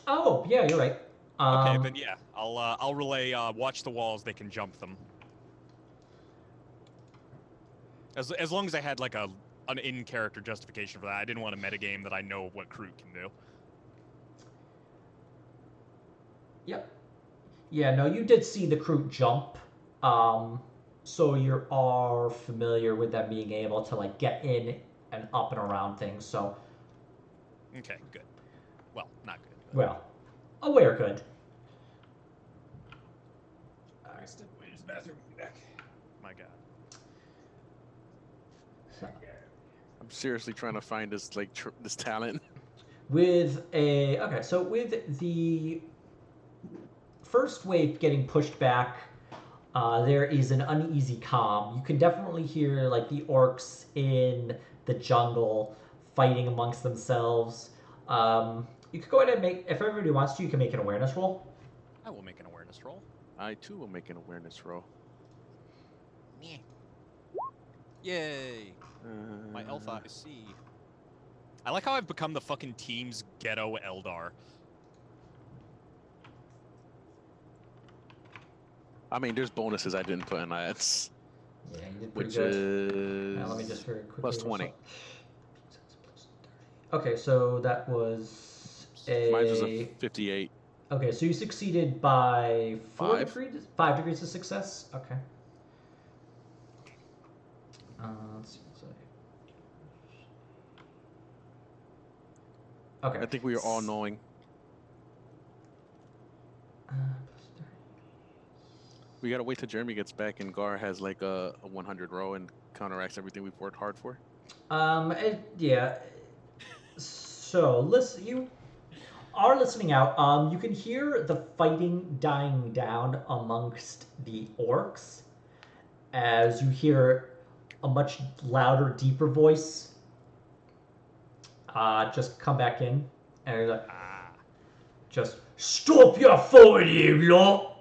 Oh, yeah, you're right. Okay, then yeah, I'll relay. Watch the walls; they can jump them. As long as I had like an in-character justification for that, I didn't want a metagame that I know what Kroot can do. Yep. Yeah, no, you did see the Kroot jump. So you are familiar with them being able to like get in and up and around things. So. Okay, good. Well, not good. But... Well, aware good. I step away to the bathroom. Be back. My God. I'm seriously trying to find this this talent. With the first wave getting pushed back, there is an uneasy calm. You can definitely hear like the orcs in the jungle fighting amongst themselves. You could go ahead and if everybody wants to, you can make an awareness roll. I will make an awareness roll. I too will make an awareness roll. Meh. Yay! My elf eyes see. I like how I've become the fucking team's ghetto Eldar. I mean, there's bonuses I didn't put in that. Yeah, you did pretty Which good. is Let me just very quickly plus 20. Okay, so that was Mine was a 58. Okay, so you succeeded by 5 degrees? 5 degrees of success? Okay. Let's see. Okay. I think we are all knowing. We gotta wait till Jeremy gets back and Gar has like a 100 row and counteracts everything we've worked hard for. Yeah. So you are listening out. You can hear the fighting dying down amongst the orcs as you hear a much louder, deeper voice just come back in, and you're like, just stop your fighting, you lot!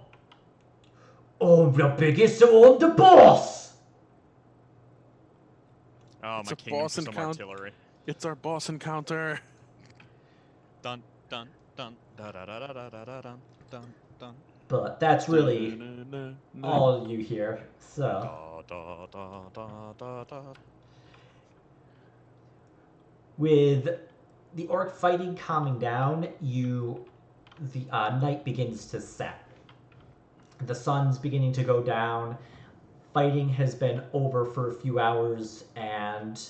I'm the biggest, so I'm the boss! Oh, It's my a kingdom boss for some encounter. artillery. It's our boss encounter. Dun dun dun da da da da da da da dun dun dun. But that's really all you hear. So Da, da, da, da, da. with the orc fighting calming down, the night begins to set. The sun's beginning to go down. Fighting has been over for a few hours, and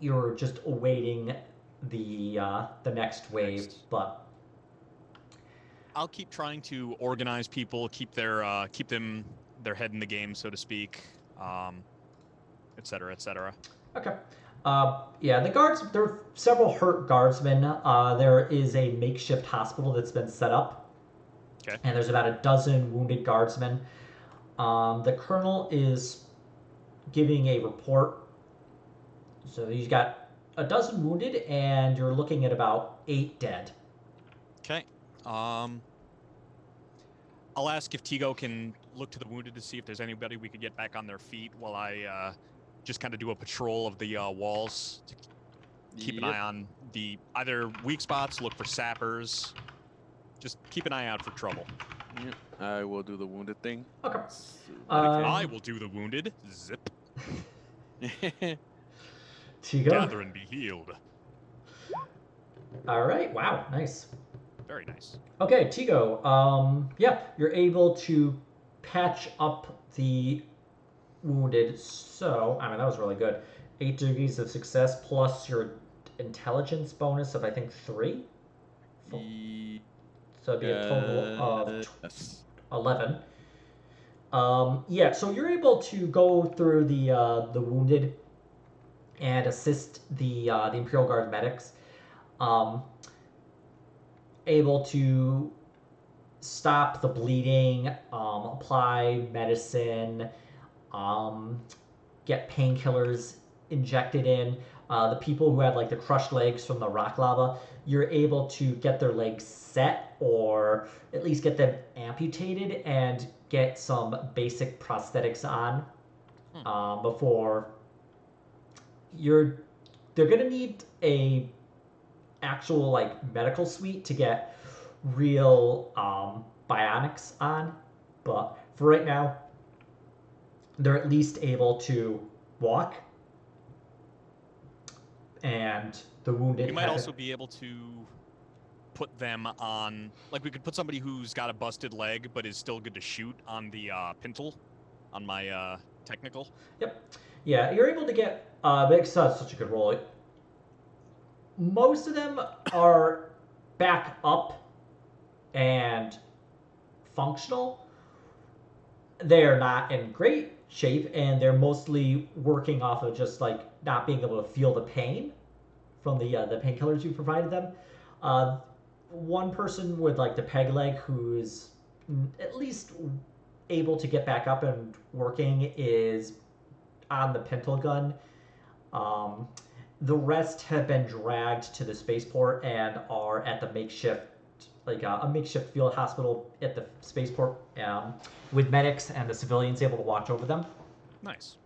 you're just awaiting the next wave. But I'll keep trying to organize people, keep their head in the game, so to speak, et cetera, et cetera. Okay. Yeah, the guards. There are several hurt guardsmen. There is a makeshift hospital that's been set up. Okay. And there's about a dozen wounded guardsmen. The colonel is giving a report. So he's got a dozen wounded, and you're looking at about 8 dead. Okay. I'll ask if Tigo can look to the wounded to see if there's anybody we could get back on their feet while I just kind of do a patrol of the walls to keep an eye on the either weak spots, look for sappers. Just keep an eye out for trouble. Yep. I will do the wounded thing. Okay. I will do the wounded. Zip. Tigo. Gather and be healed. All right. Wow. Nice. Very nice. Okay, Tigo. Yeah, you're able to patch up the wounded. So, I mean, that was really good. 8 degrees of success plus your intelligence bonus of, I think, 3? So it'd be a total of 11. Yeah, so you're able to go through the wounded and assist the Imperial Guard medics. Able to stop the bleeding, apply medicine, get painkillers injected in. The people who had like the crushed legs from the rock lava, you're able to get their legs set or at least get them amputated and get some basic prosthetics on before they're gonna need a actual like medical suite to get real bionics on, but for right now they're at least able to walk, and the wounded. We might also be able to put them on, like we could put somebody who's got a busted leg but is still good to shoot on the pintle, on my technical. Yep. Yeah, you're able to get. Because that's such a good roll. Most of them are back up and functional. They're not in great shape, and they're mostly working off of just like not being able to feel the pain from the painkillers you provided them. One person with like the peg leg who's at least able to get back up and working is on the pintle gun. The rest have been dragged to the spaceport and are at the makeshift, like a makeshift field hospital at the spaceport, with medics and the civilians able to watch over them. Nice.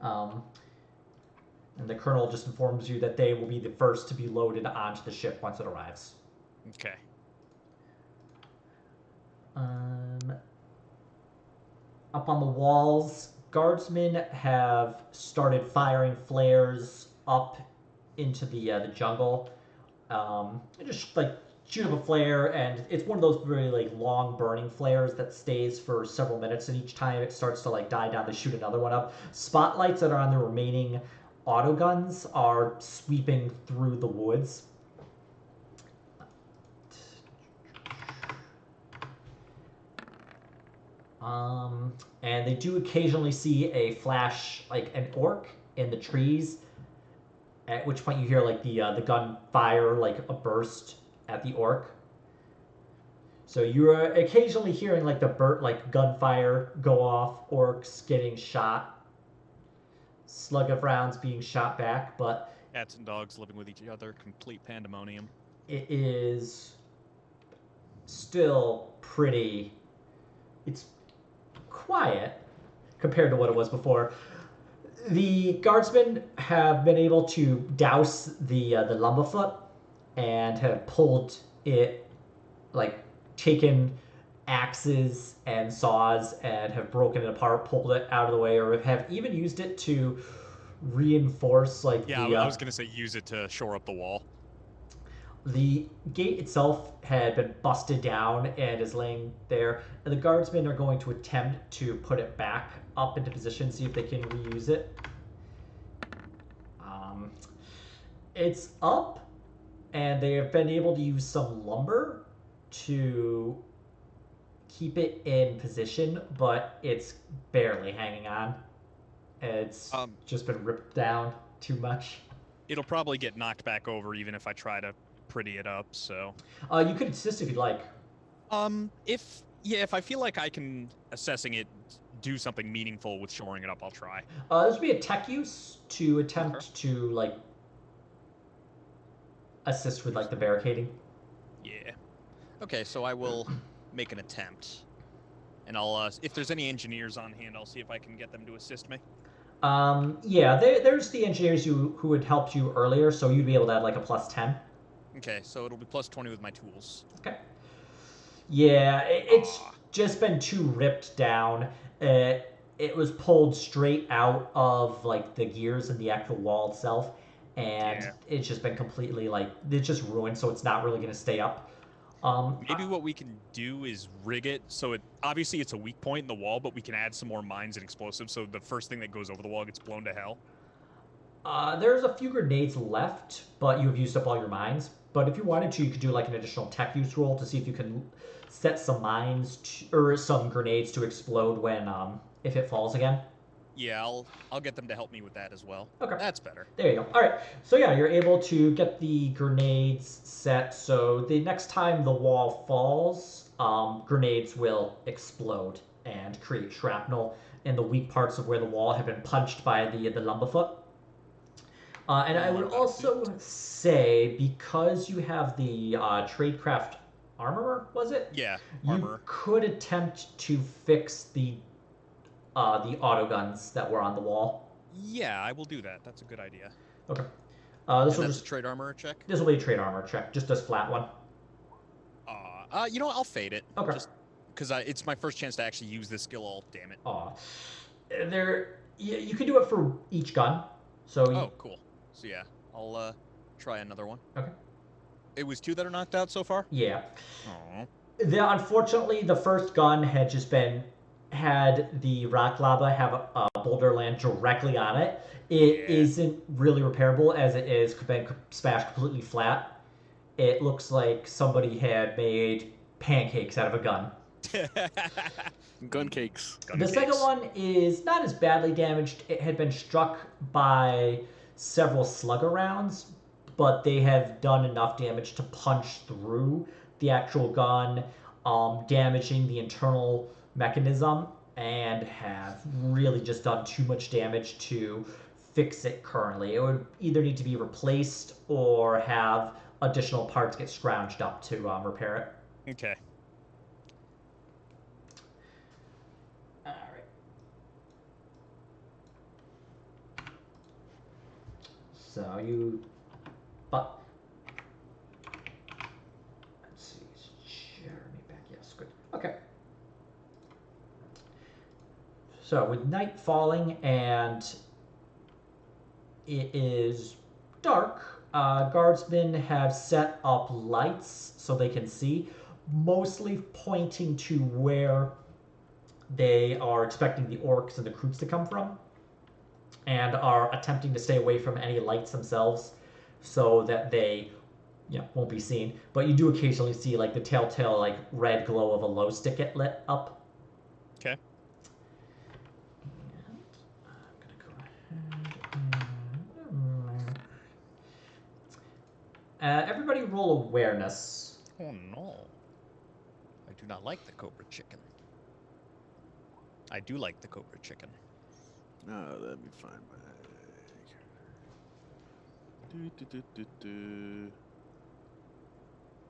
And the colonel just informs you that they will be the first to be loaded onto the ship once it arrives. Okay. Up on the walls, guardsmen have started firing flares up into the jungle. Just like shoot up a flare, and it's one of those really like long burning flares that stays for several minutes, and each time it starts to like die down, they shoot another one up. Spotlights that are on the remaining autoguns are sweeping through the woods. And they do occasionally see a flash, like an orc in the trees, at which point you hear like the gun fire like a burst at the orc. So you're occasionally hearing like like gunfire go off, orcs getting shot, slug of rounds being shot back, but Cats and dogs living with each other, complete pandemonium. it is still pretty. It's quiet compared to what it was before. The guardsmen have been able to douse the Lumberfoot and have pulled it, like taken axes and saws and have broken it apart, pulled it out of the way, or have even used it to reinforce like I was gonna say use it to shore up the wall. The gate itself had been busted down and is laying there, and the guardsmen are going to attempt to put it back up into position, see if they can reuse it. It's up, and they have been able to use some lumber to keep it in position, but it's barely hanging on. It's just been ripped down too much. It'll probably get knocked back over even if I try to pretty it up, so. You could assist if you'd like. If I feel like I can, assessing it, do something meaningful with shoring it up, I'll try. This would be a tech use to attempt to like assist with like the barricading. Yeah. Okay, so I will make an attempt, and I'll if there's any engineers on hand, I'll see if I can get them to assist me. Yeah, there's the engineers who had helped you earlier, so you'd be able to add like a +10. Okay, so it'll be +20 with my tools. Okay. Yeah, it's just been too ripped down. It was pulled straight out of like the gears and the actual wall itself, and it's just been completely like it's just ruined, so it's not really going to stay up. Maybe what we can do is rig it so obviously it's a weak point in the wall, but we can add some more mines and explosives, so the first thing that goes over the wall gets blown to hell. There's a few grenades left, but you have used up all your mines. But if you wanted to, you could do like an additional tech use roll to see if you can set some mines or some grenades to explode when if it falls again. Yeah, I'll get them to help me with that as well. Okay. That's better. There you go. All right. So yeah, you're able to get the grenades set. So the next time the wall falls, grenades will explode and create shrapnel in the weak parts of where the wall had been punched by the Lumberfoot. And I would also say, because you have the tradecraft armorer, was it? Yeah, armorer. You could attempt to fix the autoguns that were on the wall. Yeah, I will do that. That's a good idea. Okay. That's a trade armor check? This will be a trade armor check, just a flat one. I'll fade it. Okay. Just because it's my first chance to actually use this skill. All damn it. Aw. You can do it for each gun. So Oh, cool. So yeah, I'll try another one. Okay. It was 2 that are knocked out so far. Yeah. Oh. Unfortunately, the first gun had had the rock lava have a boulder land directly on it. It isn't really repairable as it is been smashed completely flat. It looks like somebody had made pancakes out of a gun. Gun cakes. The second one is not as badly damaged. It had been struck by several slugger rounds, but they have done enough damage to punch through the actual gun, damaging the internal mechanism, and have really just done too much damage to fix it currently. It would either need to be replaced or have additional parts get scrounged up to repair it. Okay. All right. So but let's see, is Jeremy back? Yes, good. Okay. So with night falling and it is dark, guardsmen have set up lights so they can see, mostly pointing to where they are expecting the orcs and the Kroots to come from, and are attempting to stay away from any lights themselves so that they won't be seen. But you do occasionally see like the telltale like red glow of a glow stick get lit up. Okay. Everybody roll awareness. Oh no. I do not like the cobra chicken. I do like the cobra chicken. Oh, let me find my...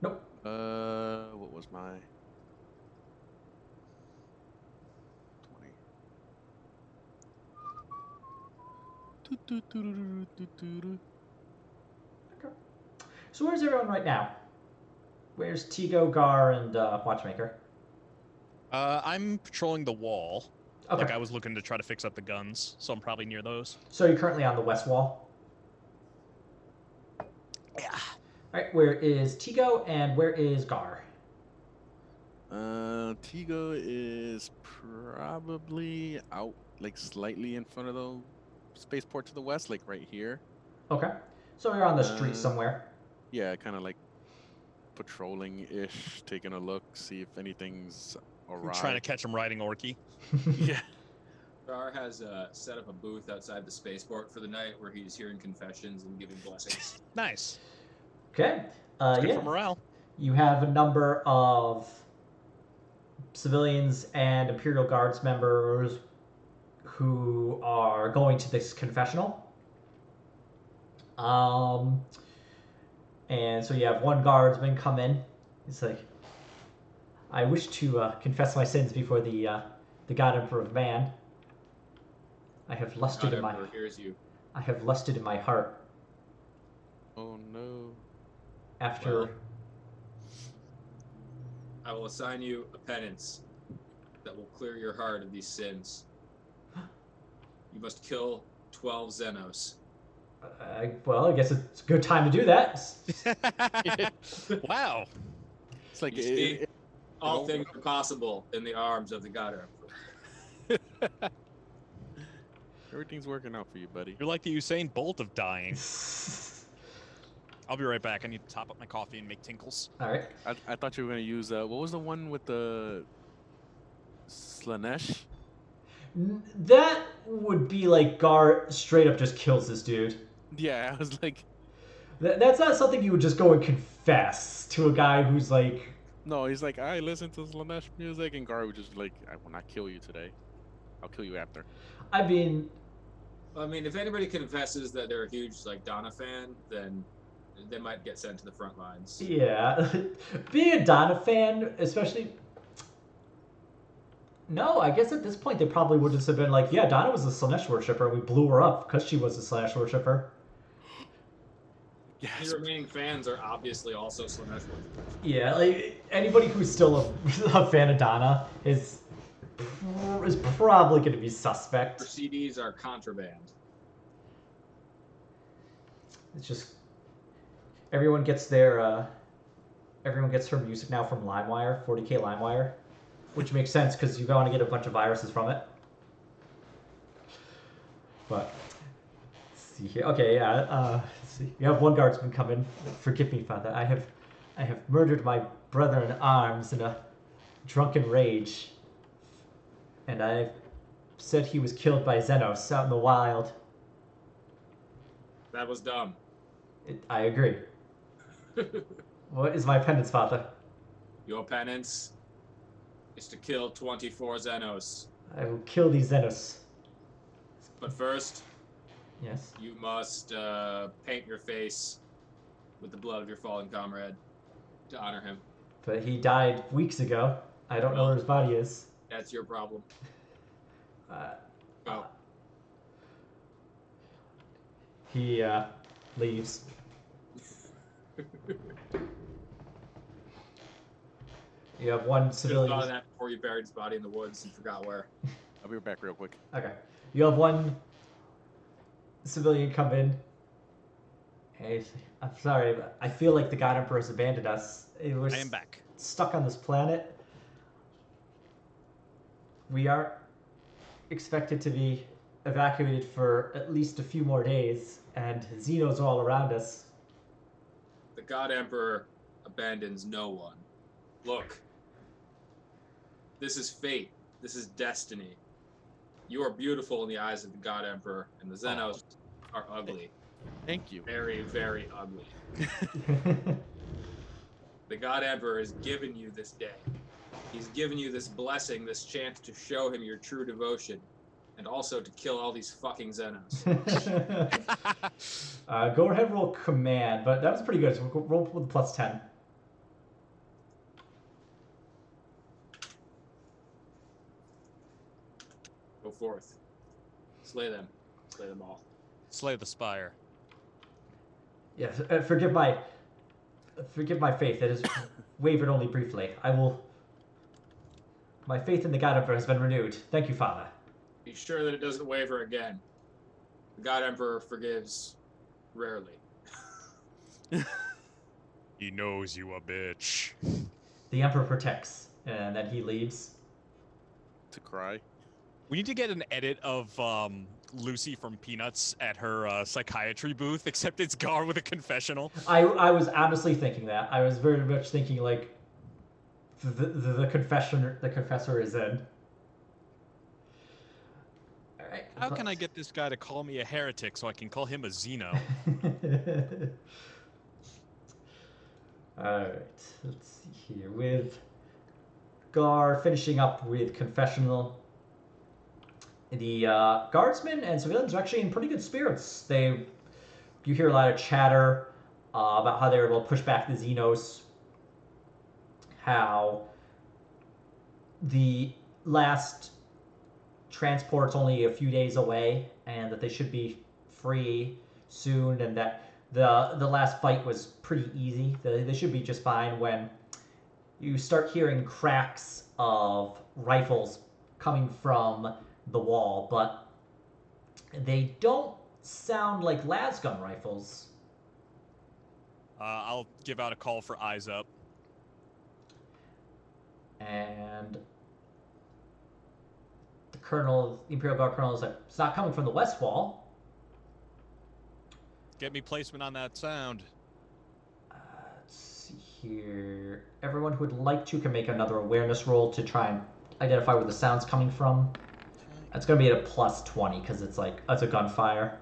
Nope. What was my... 20. Okay. So where's everyone right now? Where's Tigo, Gar, and Watchmaker? I'm patrolling the wall. Okay. Like I was looking to try to fix up the guns, so I'm probably near those. So you're currently on the west wall? Yeah. Alright, where is Tigo and where is Gar? Tigo is probably out, like slightly in front of the spaceport to the west, like right here. Okay. So you're on the street somewhere. Yeah, kind of like patrolling-ish, taking a look, see if anything's awry. Trying to catch him riding Orky. Yeah. Gar has set up a booth outside the spaceport for the night where he's hearing confessions and giving blessings. Nice. Okay. It's good Yeah. for morale. You have a number of civilians and Imperial Guards members who are going to this confessional. And so you have one guardsman come in. He's like, I wish to confess my sins before the God Emperor of Man. I have lusted God in my Emperor hears you. I have lusted in my heart Oh no. after Well, I will assign you a penance that will clear your heart of these sins. You must kill 12 xenos. well, I guess it's a good time to do that. Wow. It's like You see, all things are possible in the arms of the God Emperor. everything's working out for you, buddy. You're like the Usain Bolt of dying. I'll be right back. I need to top up my coffee and make tinkles. All right. I thought you were gonna use what was the one with the Slanesh? That would be like Gar straight up just kills this dude. Yeah, I was like, That's not something you would just go and confess to a guy who's like. no, he's like, I listen to Slanesh music, and Gar would just like, I will not kill you today. I'll kill you after. I mean, if anybody confesses that they're a huge like Donna fan, then they might get sent to the front lines. yeah, being a Donna fan, especially. No, I guess at this point they probably would just have been like, yeah, Donna was a Slanesh worshiper. We blew her up because she was a Slanesh worshiper. Yes. The remaining fans are obviously also Slanesh worshippers. Yeah, like anybody who's still a fan of Donna is probably going to be Her suspect. CDs are contraband. It's just everyone gets her music now from LimeWire, 40K LimeWire, which makes sense because you want to get a bunch of viruses from it. But let's see here. Okay, yeah. Let's see. You have one guardsman come in. Forgive me, Father. I have murdered my brother in arms in a drunken rage, and I said he was killed by xenos out in the wild. That was dumb. I agree. What is my penance, Father? Your penance is to kill 24 Xenos. I will kill these xenos. But first, Yes. you must paint your face with the blood of your fallen comrade to honor him. But he died weeks ago. I don't know where his body is. That's your problem. Go. He leaves. You have one Should have civilian. thought of that before you buried his body in the woods and forgot where. I'll be back real quick. Okay. You have one civilian come in. Hey, I'm sorry, but I feel like the God Emperor has abandoned us. We're I am back. stuck on this planet. We are expected to be evacuated for at least a few more days, and xenos are all around us. The God Emperor abandons no one. Look. This is fate. This is destiny. You are beautiful in the eyes of the God Emperor, and the Xenos are ugly. Thank you. Very, very ugly. The God Emperor has given you this day. He's given you this blessing, this chance to show him your true devotion, and also to kill all these fucking Xenos. Go ahead and roll command, but that was pretty good. So we'll roll with plus 10. Go forth. Slay them. Slay them all. Slay the spire. Yes, forgive my faith. It has wavered only briefly. My faith in the God Emperor has been renewed. Thank you, Father. Be sure that it doesn't waver again. The God Emperor forgives rarely. He knows you a bitch. The Emperor protects, and then he leaves. To cry. We need to get an edit of Lucy from Peanuts at her psychiatry booth, except it's Gar with a confessional. I was honestly thinking that. I was very much thinking like the confessor is in. All right. How can I get this guy to call me a heretic so I can call him a Xeno? Alright, let's see here. With Gar finishing up with confessional, the guardsmen and civilians are actually in pretty good spirits. You hear a lot of chatter about how they were able to push back the Xenos, how the last transport's only a few days away, and that they should be free soon, and that the last fight was pretty easy. They should be just fine when you start hearing cracks of rifles coming from the wall, but they don't sound like lasgun rifles. I'll give out a call for eyes up. And the Imperial Guard colonel is like, it's not coming from the west wall. Get me placement on that sound. Let's see here. Everyone who would like to can make another awareness roll to try and identify where the sound's coming from. It's going to be at a plus 20 because it's a gunfire.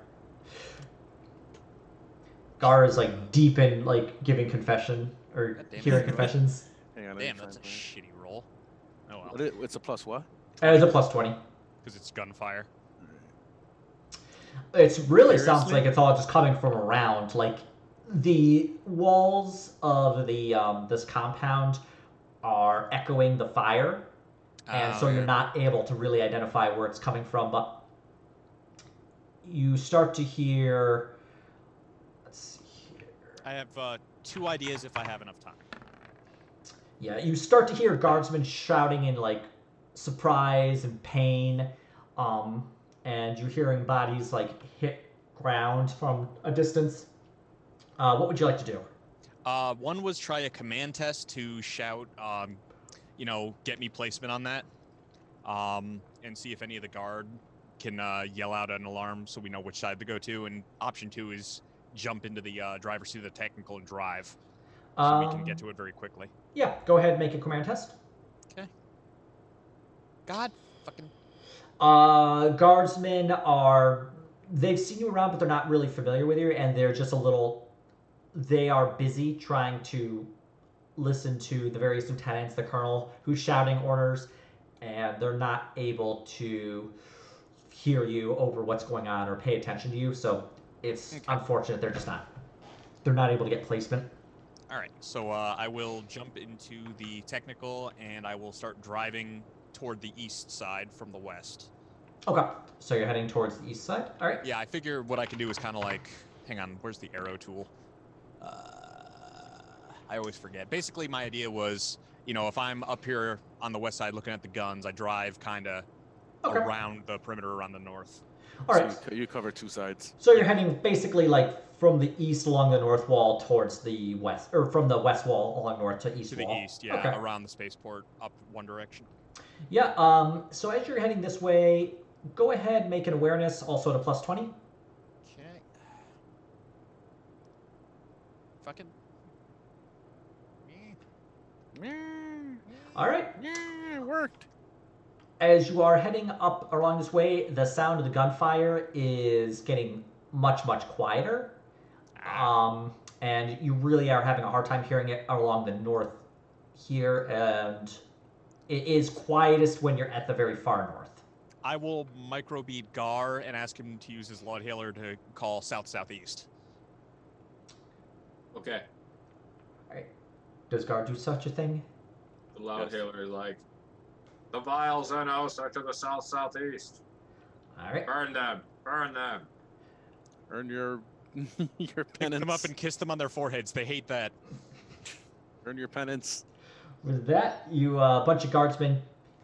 Gar is like deep in like giving confession or hearing confessions. Hang on, Damn, that's a shitty roll. Oh well. It's a plus what? It's a plus 20. Because it's gunfire. It really sounds Seriously? like it's all just coming from around. Like the walls of the this compound are echoing the fire, and so you're not able to really identify where it's coming from. But you start to hear. Let's see here. I have 2 ideas if I have enough time. Yeah, you start to hear guardsmen shouting in like surprise and pain, and you're hearing bodies like hit ground from a distance. What would you like to do? One was try a command test to shout, get me placement on that, and see if any of the guard can yell out an alarm so we know which side to go to. And option 2 is jump into the driver's seat of the technical and drive, so we can get to it very quickly. Yeah, go ahead and make a command test. Okay. God fucking. Guardsmen they've seen you around, but they're not really familiar with you, and they're just they are busy trying to listen to the various lieutenants, the colonel, who's shouting orders, and they're not able to hear you over what's going on or pay attention to you, so it's unfortunate they're not able to get placement. All right, so I will jump into the technical, and I will start driving toward the east side from the west. Okay, so you're heading towards the east side? All right. Yeah, I figure what I can do is kind of like... Hang on, where's the arrow tool? I always forget. Basically, my idea was, if I'm up here on the west side looking at the guns, I drive kind of around the perimeter around the north. All right. So you cover 2 sides. So you're heading basically like from the east along the north wall towards the west, or from the west wall along north to east wall. To the east, yeah, okay. Around the spaceport, up one direction. Yeah, so as you're heading this way, go ahead, make an awareness, also at a +20. Okay. Fucking... All right. Yeah, it worked. As you are heading up along this way, the sound of the gunfire is getting much, much quieter. And you really are having a hard time hearing it along the north here, and it is quietest when you're at the very far north. I will microbeat Gar and ask him to use his loudhailer to call south-southeast. Okay. All right. Does Gar do such a thing? The loudhailer is like, the vile xenos are to the south-southeast. All right. Burn them. Burn them. Earn your your Pick penance. them up and kiss them on their foreheads. They hate that. Earn your penance. With that, you bunch of guardsmen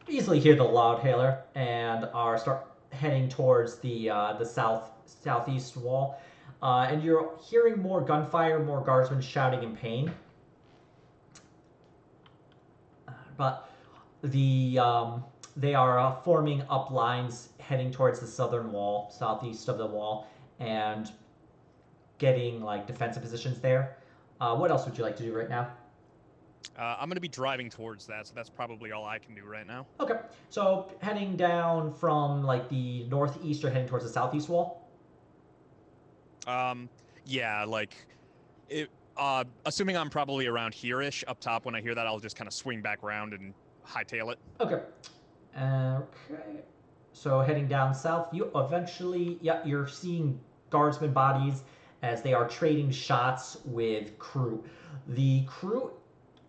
easily hear the loudhailer and start heading towards the southeast wall, and you're hearing more gunfire, more guardsmen shouting in pain. But they are forming up lines heading towards the southern wall, southeast of the wall, and getting like defensive positions there. What else would you like to do right now? I'm going to be driving towards that, so that's probably all I can do right now. Okay, so heading down from like the northeast or heading towards the southeast wall? Yeah, like, assuming I'm probably around here-ish up top, when I hear that, I'll just kind of swing back around and hightail it. Okay. Okay. So heading down south, you eventually, you're seeing guardsmen bodies as they are trading shots with crew. The crew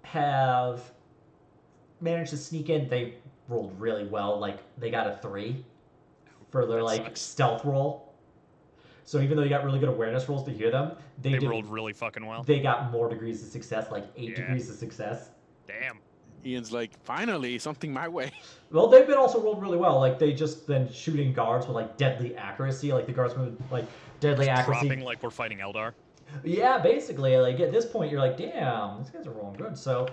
have managed to sneak in. They rolled really well. Like, they got a 3 for their, stealth roll. So even though you got really good awareness rolls to hear them, they rolled really fucking well. They got more degrees of success, like 8 degrees of success. Damn. Ian's like, finally, something my way. Well, they've been also rolled really well. Like, they just been shooting guards with, like, deadly accuracy. Like, the guardsmen, like, deadly accuracy. Dropping like we're fighting Eldar. Yeah, basically. Like, at this point, you're like, damn, these guys are rolling good. So,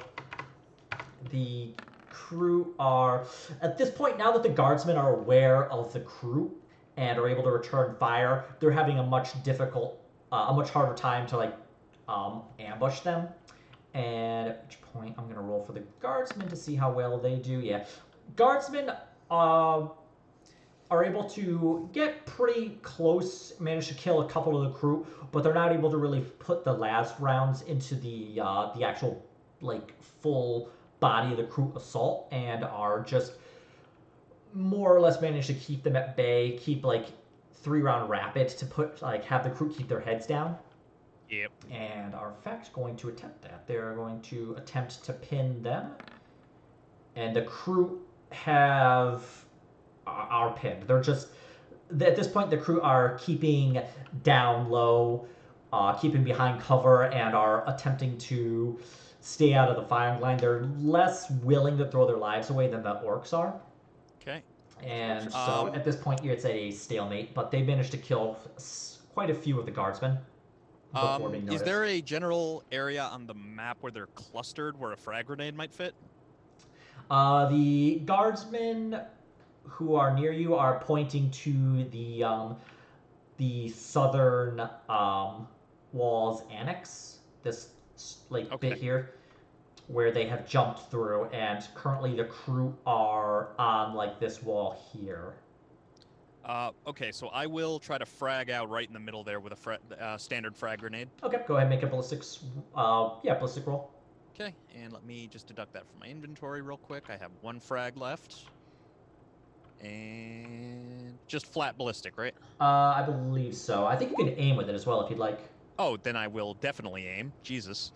the crew are... At this point, now that the guardsmen are aware of the crew and are able to return fire, they're having a much harder time to, like, ambush them. And at which point, I'm going to roll for the guardsmen to see how well they do. Yeah. Guardsmen are able to get pretty close, manage to kill a couple of the crew, but they're not able to really put the last rounds into the actual, like, full body of the crew assault, and are just more or less managed to keep them at bay, keep, like, 3-round rapid to put, like, have the crew keep their heads down. Yep. And are in fact going to attempt that. They're going to attempt to pin them. And the crew are pinned. They're just... At this point, the crew are keeping down low, keeping behind cover and are attempting to stay out of the firing line. They're less willing to throw their lives away than the orcs are. Okay. And so at this point, it's a stalemate, but they managed to kill quite a few of the guardsmen before being noticed. Is there a general area on the map where they're clustered where a frag grenade might fit? The guardsmen who are near you are pointing to the southern walls annex, this bit here, where they have jumped through, and currently the crew are on this wall here. Okay, so I will try to frag out right in the middle there with a standard frag grenade. Okay, go ahead and make a ballistic roll. Okay, and let me just deduct that from my inventory real quick. I have 1 frag left. And just flat ballistic, right? I believe so. I think you can aim with it as well if you'd like. Oh, then I will definitely aim. Jesus.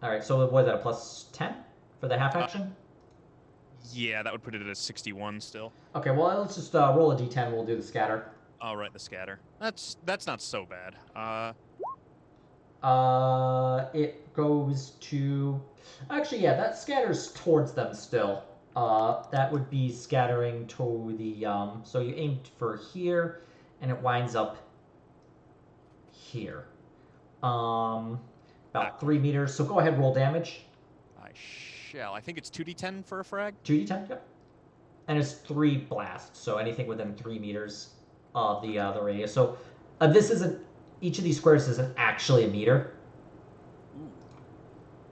All right, so what is that, a plus 10 for the half action? Yeah, that would put it at 61 still. Okay, well, let's just roll a d10. We'll do the scatter. All right, the scatter. That's not so bad. It goes to... Actually, yeah, that scatters towards them still. That would be scattering to the... So you aimed for here, and it winds up here. About 3 meters. So go ahead, roll damage. I shall. I think it's 2d10 for a frag. 2d10, yep. And it's 3 blasts, so anything within 3 meters of the radius. So this isn't... Each of these squares isn't actually a meter. Ooh.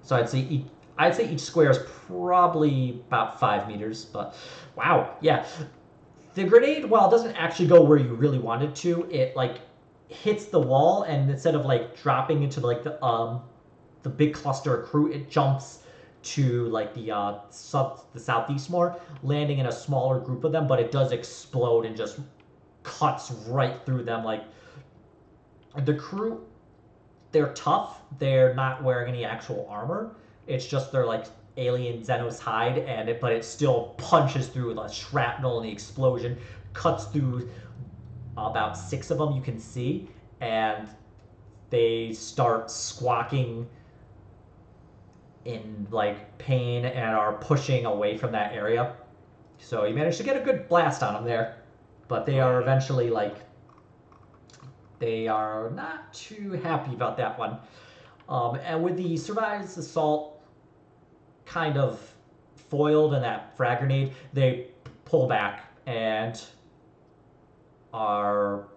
So I'd say each square is probably about 5 meters, but wow, yeah. The grenade, while it doesn't actually go where you really want it to, it hits the wall, and instead of dropping into the big cluster of crew, it jumps to the southeast more, landing in a smaller group of them, but it does explode and just cuts right through them. The crew, they're tough. They're not wearing any actual armor. It's just their alien xenos hide, but it still punches through the shrapnel, and the explosion cuts through about 6 of them you can see, and they start squawking in pain and are pushing away from that area. So you managed to get a good blast on them there, but they are eventually they are not too happy about that one. And with the surprise assault kind of foiled in that frag grenade, they pull back and are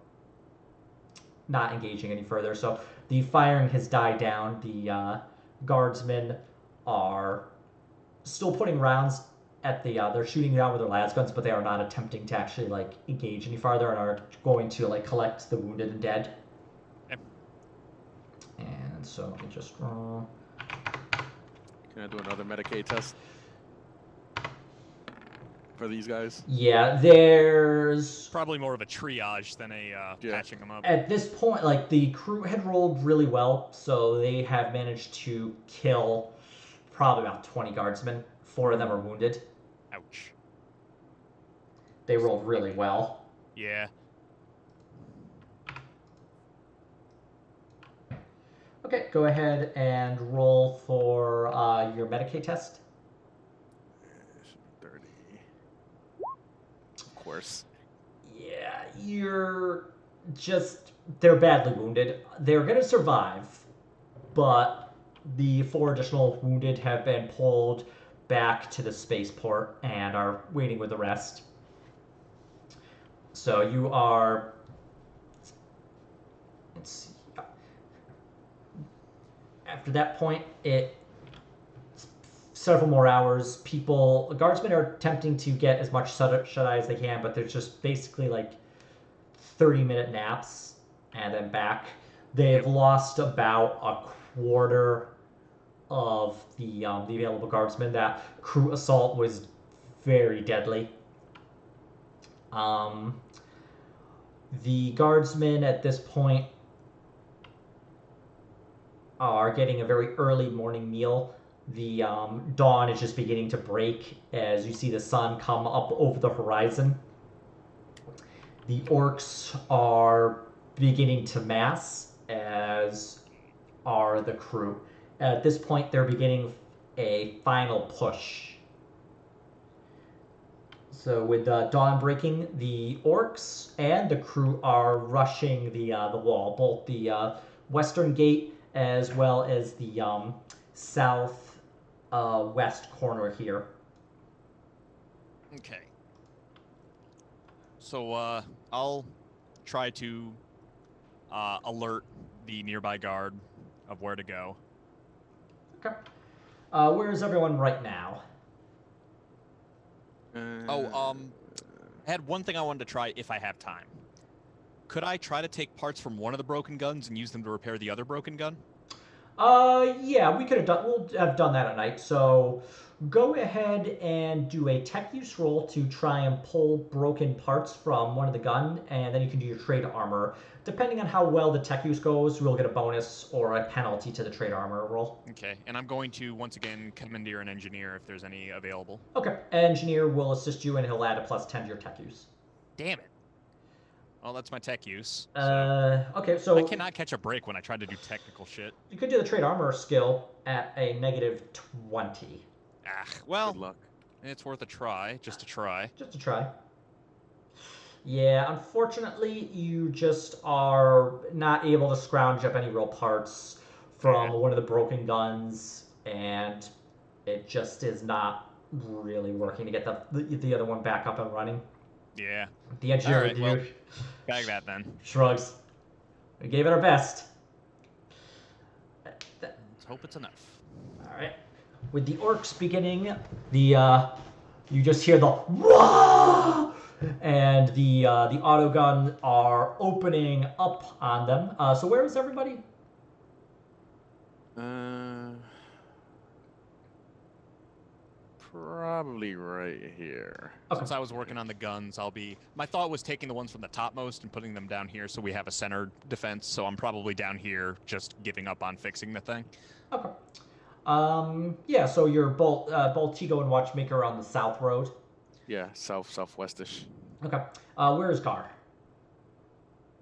not engaging any further. So the firing has died down. The guardsmen are still putting rounds at they're shooting down with their las guns, but they are not attempting to actually engage any farther, and are going to collect the wounded and dead. Yep. And so let me just roll. Can I do another Medicaid test for these guys? Yeah, there's Probably more of a triage than a patching them up. at this point, the crew had rolled really well, so they have managed to kill probably about 20 guardsmen. 4 of them are wounded. Ouch. They rolled really well. Yeah. Okay, go ahead and roll for your Medicaid test. 30. Of course. Yeah, they're badly wounded. They're going to survive, but the 4 additional wounded have been pulled back to the spaceport and are waiting with the rest. So you are... Let's see. After that point, several more hours, guardsmen are attempting to get as much shut-eye as they can, but there's just basically 30-minute naps and then back. They've lost about a quarter of the available guardsmen. That crew assault was very deadly. The guardsmen at this point are getting a very early morning meal. The dawn is just beginning to break as you see the sun come up over the horizon. The orcs are beginning to mass, as are the crew. At this point, they're beginning a final push. So with dawn breaking, the orcs and the crew are rushing the wall, both the western gate as well as the south west corner here. Okay. So I'll try to alert the nearby guard of where to go. Okay. Where is everyone right now? I had one thing I wanted to try if I have time. Could I try to take parts from one of the broken guns and use them to repair the other broken gun? Yeah, we could have done. We'll have done that at night. So, go ahead and do a tech use roll to try and pull broken parts from one of the gun, and then you can do your trade armor. Depending on how well the tech use goes, we'll get a bonus or a penalty to the trade armor roll. Okay, and I'm going to once again commandeer an engineer if there's any available. Okay, engineer will assist you, and he'll add a +10 to your tech use. Damn it. Well, that's my tech use. So. Okay, so I cannot catch a break when I try to do technical shit. You could do the trade armor skill at a -20. Ah, well, Good luck. it's worth a try, just to try. Just to try. Yeah, unfortunately, you just are not able to scrounge up any real parts from one of the broken guns, and it just is not really working to get the other one back up and running. Yeah. The engineer All right, well, dude bag that then. shrugs. We gave it our best. Let's hope it's enough. All right. With the orcs beginning, you just hear the wah, and the autogun are opening up on them. So where is everybody? Probably right here. Okay. Since I was working on the guns, my thought was taking the ones from the topmost and putting them down here so we have a center defense. So I'm probably down here just giving up on fixing the thing. Okay. Yeah. So you're both Tito and Watchmaker are on the south road. Yeah, southwestish. Okay. Where is Gar?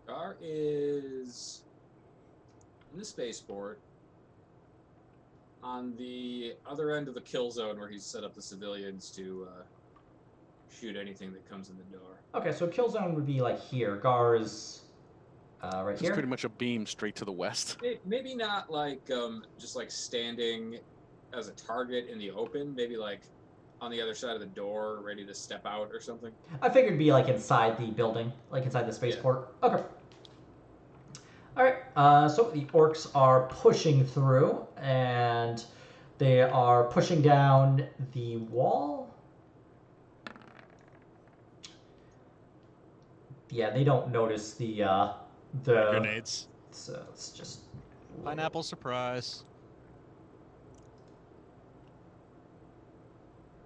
Gar is in the spaceport on the other end of the kill zone where he's set up the civilians to shoot anything that comes in the door. Okay, so kill zone would be like here. Gar is right It's here. pretty much a beam straight to the west. Maybe not like just like standing as a target in the open. Maybe like on the other side of the door, ready to step out or something. I figured it'd be like inside the building, like inside the spaceport. Yeah. Okay. All right. So the orcs are pushing through, and they are pushing down the wall. Yeah, they don't notice the Grenades. So it's just Pineapple surprise.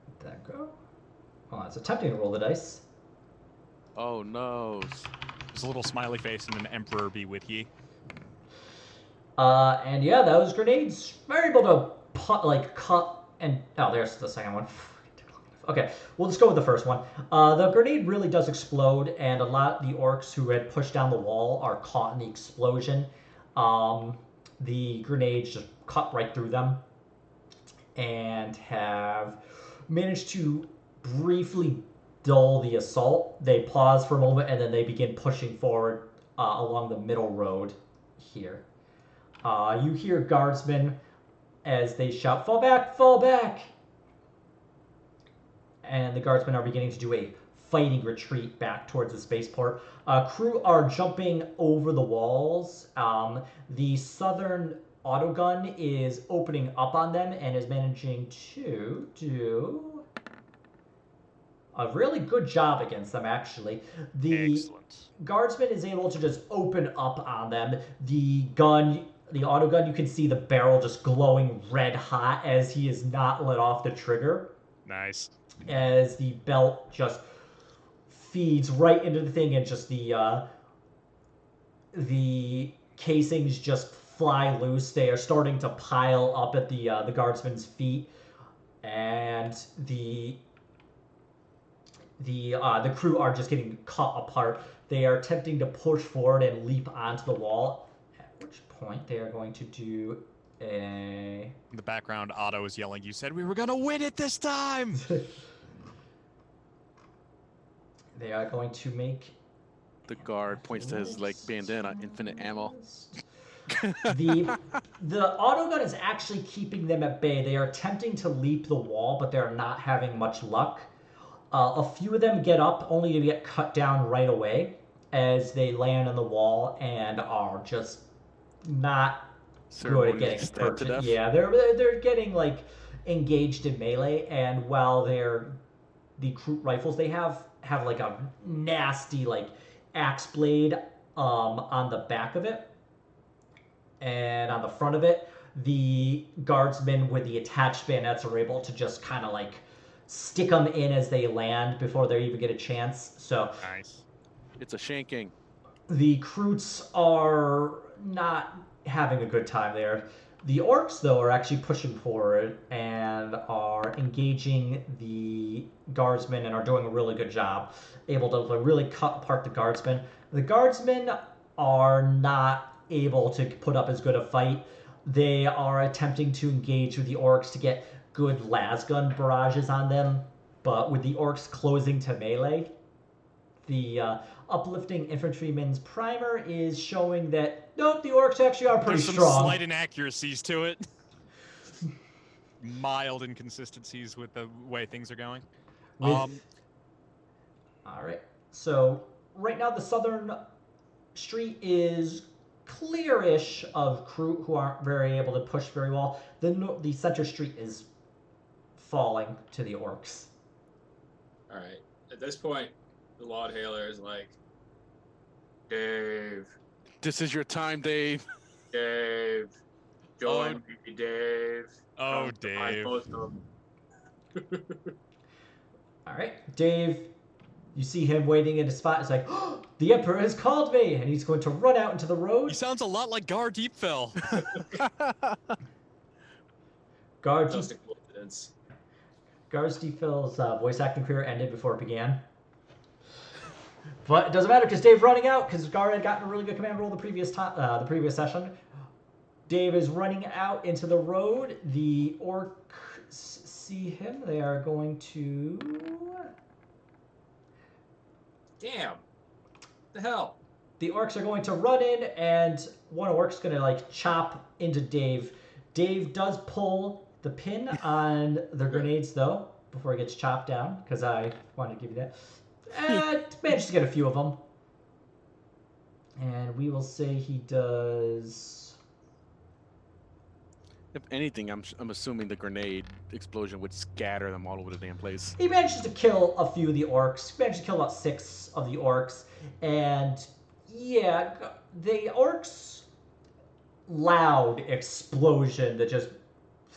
Let that go. Well, it's attempting to roll the dice. Oh no. There's a little smiley face and an emperor be with ye. And yeah, those grenades are able to cut and there's the second one. Okay, we'll just go with the first one. The grenade really does explode, and a lot of the orcs who had pushed down the wall are caught in the explosion. The grenades just cut right through them and have managed to briefly dull the assault. They pause for a moment, and then they begin pushing forward along the middle road here. You hear guardsmen as they shout, "Fall back, fall back!" And the guardsmen are beginning to do a fighting retreat back towards the spaceport. Crew are jumping over the walls. The southern autogun is opening up on them and is managing to do a really good job against them, actually. The Excellent. guardsman is able to just open up on them. The autogun, you can see the barrel just glowing red hot as he is not let off the trigger. Nice. As the belt just feeds right into the thing, and just the casings just fly loose. They are starting to pile up at the guardsman's feet, and the crew are just getting cut apart. They are attempting to push forward and leap onto the wall, at which point, they are going to do a... In the background, Otto is yelling, "You said we were gonna win it this time!" They are going to make... The guard points to his like bandana, infinite ammo. The autogun is actually keeping them at bay. They are attempting to leap the wall, but they're not having much luck. A few of them get up, only to get cut down right away as they land on the wall and are just not good at getting stabbed to death. Yeah, they're getting like engaged in melee, and while the Kroot rifles they have like a nasty like axe blade on the back of it, and on the front of it, the guardsmen with the attached bayonets are able to just kind of like stick them in as they land before they even get a chance. So Nice. It's a shanking. the Kroots are not having a good time there. The orcs, though, are actually pushing forward and are engaging the guardsmen and are doing a really good job, able to really cut apart the guardsmen. The guardsmen are not able to put up as good a fight. They are attempting to engage with the orcs to get good lasgun barrages on them, but with the orcs closing to melee, the uplifting infantryman's primer is showing that nope, the orcs actually are pretty There's strong. some slight inaccuracies to it. Mild inconsistencies with the way things are going. All right. So right now the southern street is clearish of Kroot who aren't very able to push very well. The center street is falling to the orcs. All right. At this point, the Laud Hailer is like, Dave, This is your time, Dave. Dave, join me, Dave. Oh, Come to my Dave. bosom." All right, Dave. You see him waiting in his spot. It's like, oh, the Emperor has called me, and he's going to run out into the road. He sounds a lot like Gar Deepfell. Guard Just a coincidence. Gar's Deepfell's voice acting career ended before it began. But it doesn't matter because Dave's running out because Gar had gotten a really good command roll the previous session. Dave is running out into the road. The orcs see him. They are going to... Damn. The hell? The orcs are going to run in, and one orc's going to like chop into Dave. Dave does pull the pin on the grenades though before he gets chopped down because I wanted to give you that. And managed to get a few of them. And we will say he does... If anything, I'm assuming the grenade explosion would scatter them all over the damn place. He manages to kill a few of the orcs. He managed to kill about 6 of the orcs. And yeah, the orcs' loud explosion that just,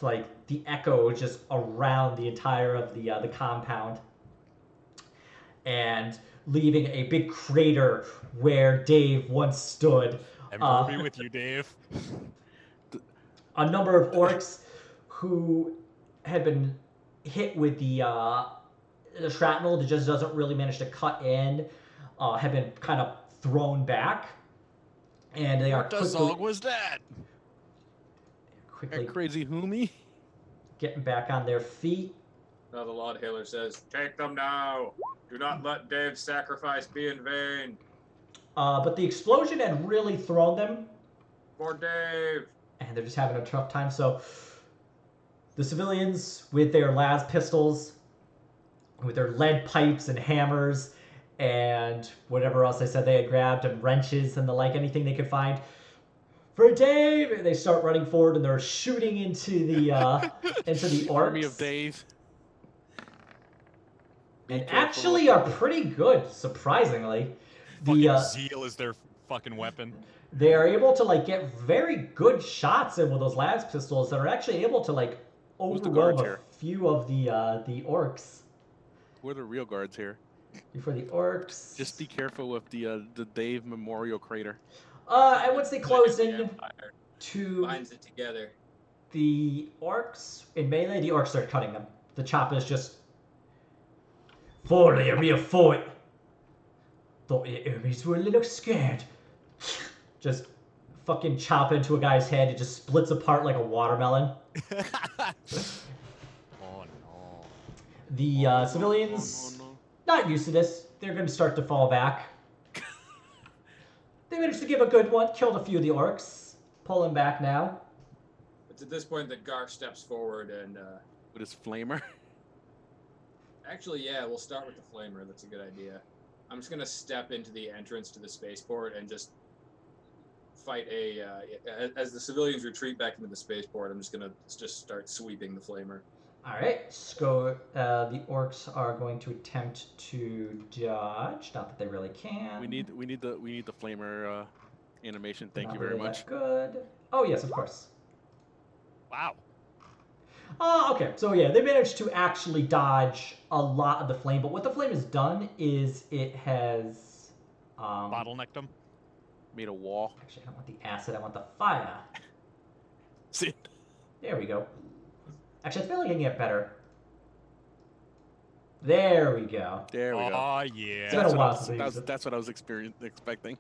like, the echo just around the entire of the compound. And leaving a big crater where Dave once stood. Emperor be with you, Dave. A number of orcs who had been hit with the shrapnel that just doesn't really manage to cut in have been kind of thrown back, and they are What the zog was that? quickly That crazy homie. getting back on their feet. Now the Laud Hailer says, "Take them now. Do not let Dave's sacrifice be in vain. But the explosion had really thrown them, For Dave." and they're just having a tough time. So the civilians with their las pistols, with their lead pipes and hammers, and whatever else they said they had grabbed, and wrenches and the like, anything they could find. For Dave! And they start running forward and they're shooting into the orcs. Army of Dave. And actually are pretty good, surprisingly. Fucking zeal is their fucking weapon. They are able to like get very good shots in with those las pistols that are actually able to like Who's the overwhelm guards a here? few of the orcs. We're the real guards here. Before the orcs. Just be careful with the Dave Memorial Crater. And once they close The in Empire to binds it together. the orcs in melee, the orcs start cutting them. The chop is just forward, rear forward. Thought your enemies were a little scared. Just fucking chop into a guy's head. It just splits apart like a watermelon. Oh no. The civilians, No. not used to this. They're going to start to fall back. They managed to give a good one, killed a few of the orcs. Pulling back now. It's at this point that Gar steps forward and... With his flamer. Actually, yeah, we'll start with the flamer. That's a good idea. I'm just going to step into the entrance to the spaceport and just fight as the civilians retreat back into the spaceport, I'm just going to start sweeping the flamer. Alright, so the orcs are going to attempt to dodge. Not that they really can. We need the flamer animation. Thank Not you very really much. that good. Oh yes, of course. Wow. Okay, so yeah, they managed to actually dodge a lot of the flame, but what the flame has done is it has... Bottlenecked them. Made a wall. Actually, I don't want the acid, I want the fire. See? There we go. Actually, I feel like I can get better. There we go. There we go. Oh yeah. It's been a while since I used it. That's what I was expecting.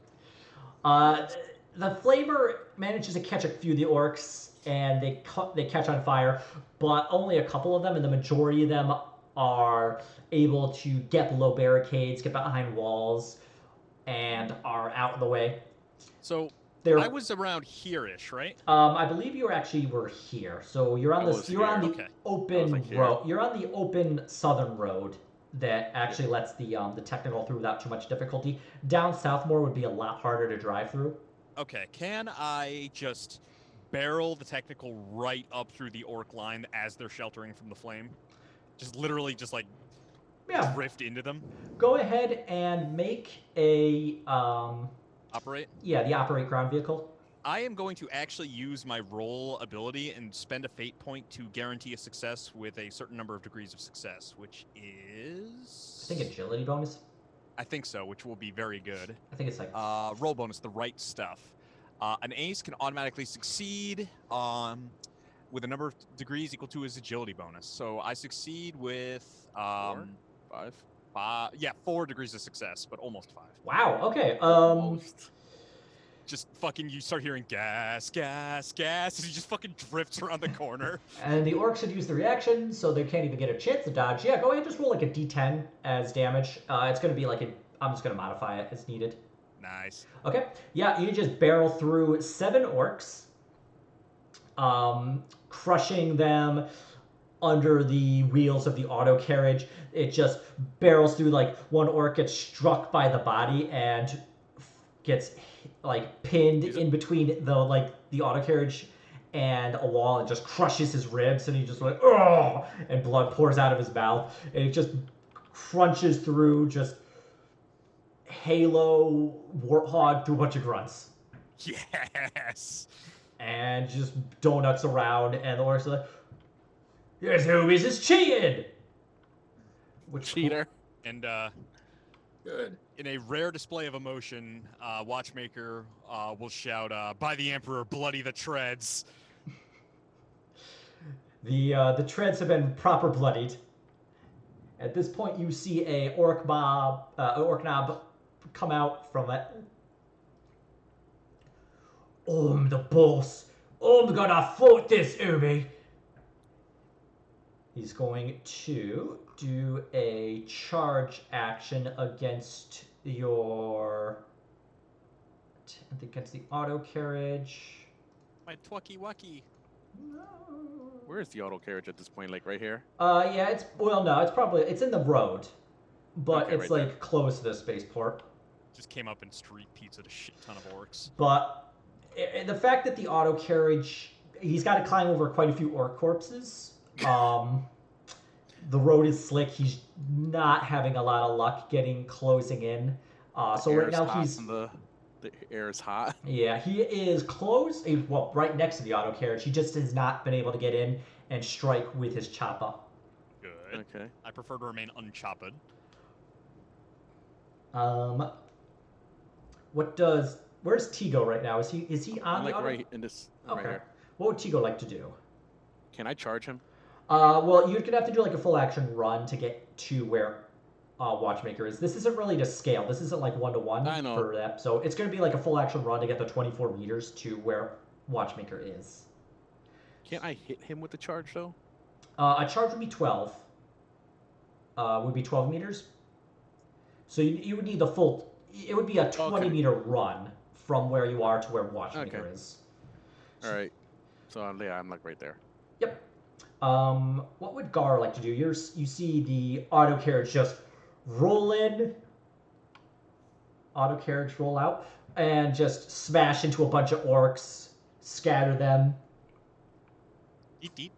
The flamer manages to catch a few of the orcs, and they catch on fire, but only a couple of them, and the majority of them are able to get below barricades, get behind walls, and are out of the way. So They're, I was around here-ish, right? I believe you were here. So you're on I you're on the was Okay. open like here. road. You're on the open southern road that actually lets the technical through without too much difficulty. Down south more would be a lot harder to drive through. Okay, can I just barrel the technical right up through the orc line as they're sheltering from the flame? Just literally just like Yeah. drift into them? Go ahead and make a Operate? the operate ground vehicle. I am going to actually use my roll ability and spend a fate point to guarantee a success with a certain number of degrees of success, which is... I think agility bonus. I think so, which will be very good. I think it's like Roll bonus, the right stuff. An ace can automatically succeed with a number of degrees equal to his agility bonus. So I succeed with 5. 4 degrees of success, but almost 5. wow. Okay. Almost. Just fucking, you start hearing gas, gas, gas, as he just fucking drifts around the corner. And the orcs had used the reaction, so they can't even get a chance to dodge. Yeah, go ahead and just roll like a d10 as damage. It's going to be like I'm just going to modify it as needed. Nice. Okay. Yeah, you just barrel through 7 orcs, crushing them under the wheels of the auto carriage. It just barrels through, like one orc gets struck by the body and gets like pinned in between the auto carriage and a wall and just crushes his ribs, and he just like, oh, and blood pours out of his mouth, and it just crunches through, just Halo Warthog through a bunch of grunts. Yes. And just donuts around, and the orcs are like, "Yes, who is this cheated?" Which Cheater. And Good. in a rare display of emotion, Watchmaker will shout, "By the Emperor, bloody the treads!" The treads have been proper bloodied. At this point, you see a orc knob come out from it. I'm the boss. I'm gonna fight this, Ubi. He's going to do a charge action against against the auto carriage. My twacky wacky. No. Where is the auto carriage at this point? Like right here? Yeah, it's in the road, but Okay, it's right like close to the spaceport. Just came up and street pizza a shit ton of orcs. But the fact that the auto carriage, he's got to climb over quite a few orc corpses. The road is slick. He's not having a lot of luck closing in. So right now The air is hot. Yeah, he is close. Well, right next to the auto carriage. He just has not been able to get in and strike with his chopper. Good. Okay. I prefer to remain unchopped. Where's Tigo right now? Is he on I'm the like auto? right in this. Okay. Right here. What would Tigo like to do? Can I charge him? Well, you're gonna have to do like a full action run to get to where Watchmaker is. This isn't really to scale. This isn't like 1-to-1 I know. for that. So it's going to be like a full action run to get the 24 meters to where Watchmaker is. Can't I hit him with the charge though? A charge would be 12. Would be 12 meters. So you would need the full. It would be a 20-meter run from where you are to where Watchmaker is. All right. So yeah, I'm like right there. Yep. What would Gar like to do? You see the auto carriage just roll in, auto carriage roll out, and just smash into a bunch of orcs, scatter them. Eat deep.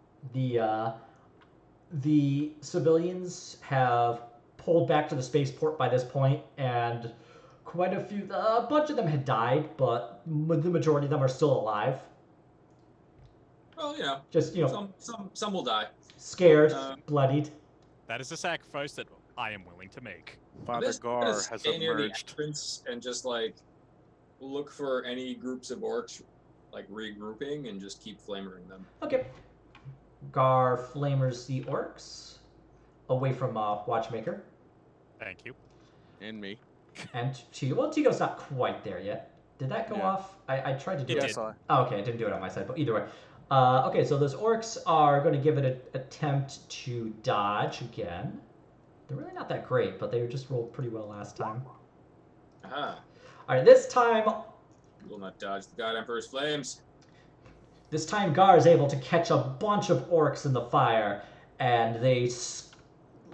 The civilians have pulled back to the spaceport by this point, and a bunch of them had died, but the majority of them are still alive. Well, just some will die. Scared, bloodied. That is a sacrifice that I am willing to make. Father Gar has stay near the emerged. entrance and just like look for any groups of orcs like regrouping and just keep flamering them. Okay. Gar flamers the orcs away from Watchmaker. Thank you. And me. And Tigo. Well, Tigo's not quite there yet. Did that go off? I tried to do It it. did. Oh, okay, I didn't do it on my side, but either way. Okay, so those orcs are going to give it an attempt to dodge again. They're really not that great, but they just rolled pretty well last time. Aha. All right, this time Will not dodge the God Emperor's flames. This time, Gar is able to catch a bunch of orcs in the fire, and they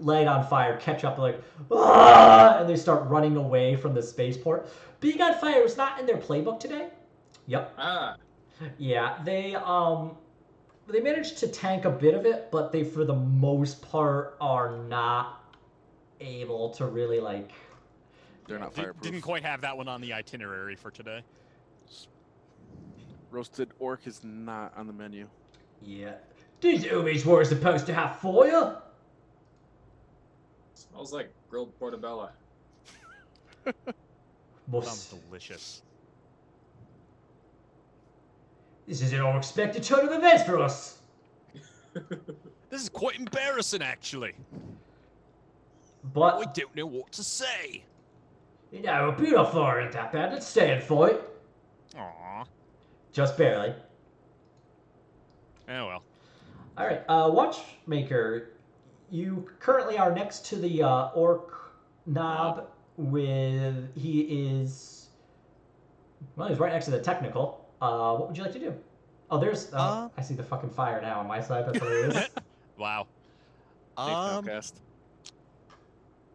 light on fire, catch up, like, ah! And they start running away from the spaceport. Being on fire was not in their playbook today. Yep. Ah. Yeah, they managed to tank a bit of it, but they, for the most part, are not able to really, like... They're not fireproof. Didn't quite have that one on the itinerary for today. Roasted orc is not on the menu. Yeah. These Umis were supposed to have fire. Smells like grilled portobello. Sounds delicious. This is an unexpected turn of events for us. This is quite embarrassing, actually. But I don't know what to say. a bit of fire ain't that bad. Let's stay and fight. Aww. Just barely. Oh well. All right, Watchmaker, you currently are next to the orc knob. He's right next to the technical. What would you like to do? Oh, there's. I see the fucking fire now on my side. That's what it is. Wow. Thanks, Comcast.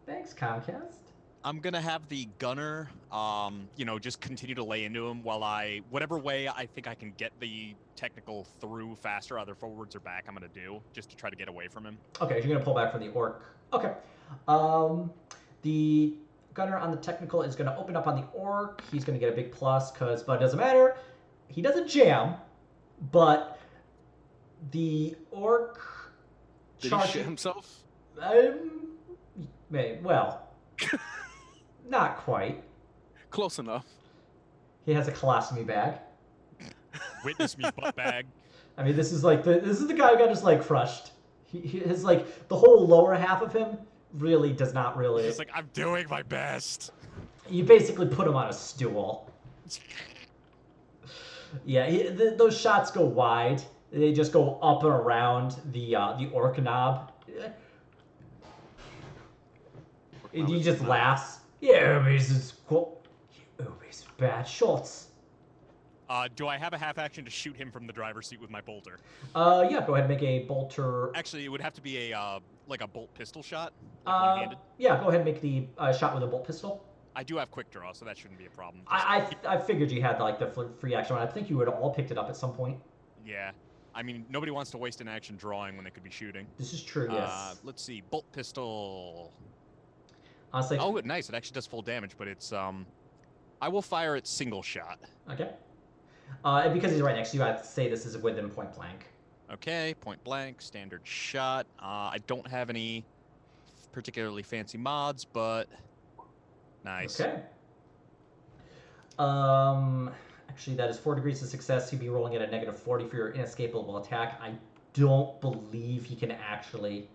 Thanks, Comcast. I'm gonna have the gunner, just continue to lay into him while whatever way I think I can get the technical through faster, either forwards or back, I'm gonna do, just to try to get away from him. Okay, so you're gonna pull back from the orc. Okay. The gunner on the technical is gonna open up on the orc. He's gonna get a big plus, but it doesn't matter. He doesn't jam, but the orc... Did he shit himself? Well... Not quite. Close enough. He has a colostomy bag. Witness me, butt bag. I mean, this is the guy who got his leg crushed. His like the whole lower half of him really does not really. It's like, I'm doing my best. You basically put him on a stool. Yeah, those shots go wide. They just go up and around the orc knob. And he just laughs. Yeah, this is cool. These bad shots. Do I have a half action to shoot him from the driver's seat with my bolter? Yeah, go ahead and make a bolter. Actually, it would have to be a bolt pistol shot, like one-handed. Yeah, go ahead and make the shot with a bolt pistol. I do have quick draw, so that shouldn't be a problem. I figured you had like the free action one. I think you would have all picked it up at some point. Yeah. I mean, nobody wants to waste an action drawing when they could be shooting. This is true, yes. Let's see. Bolt pistol. Honestly. Oh, nice. It actually does full damage, but it's I will fire it single shot. Okay. And because he's right next to you, I have to say this is within point blank. Okay, point blank, standard shot. I don't have any particularly fancy mods, but nice. Okay. Actually, that is 4 degrees of success. He'd be rolling at a negative 40 for your inescapable attack. I don't believe he can actually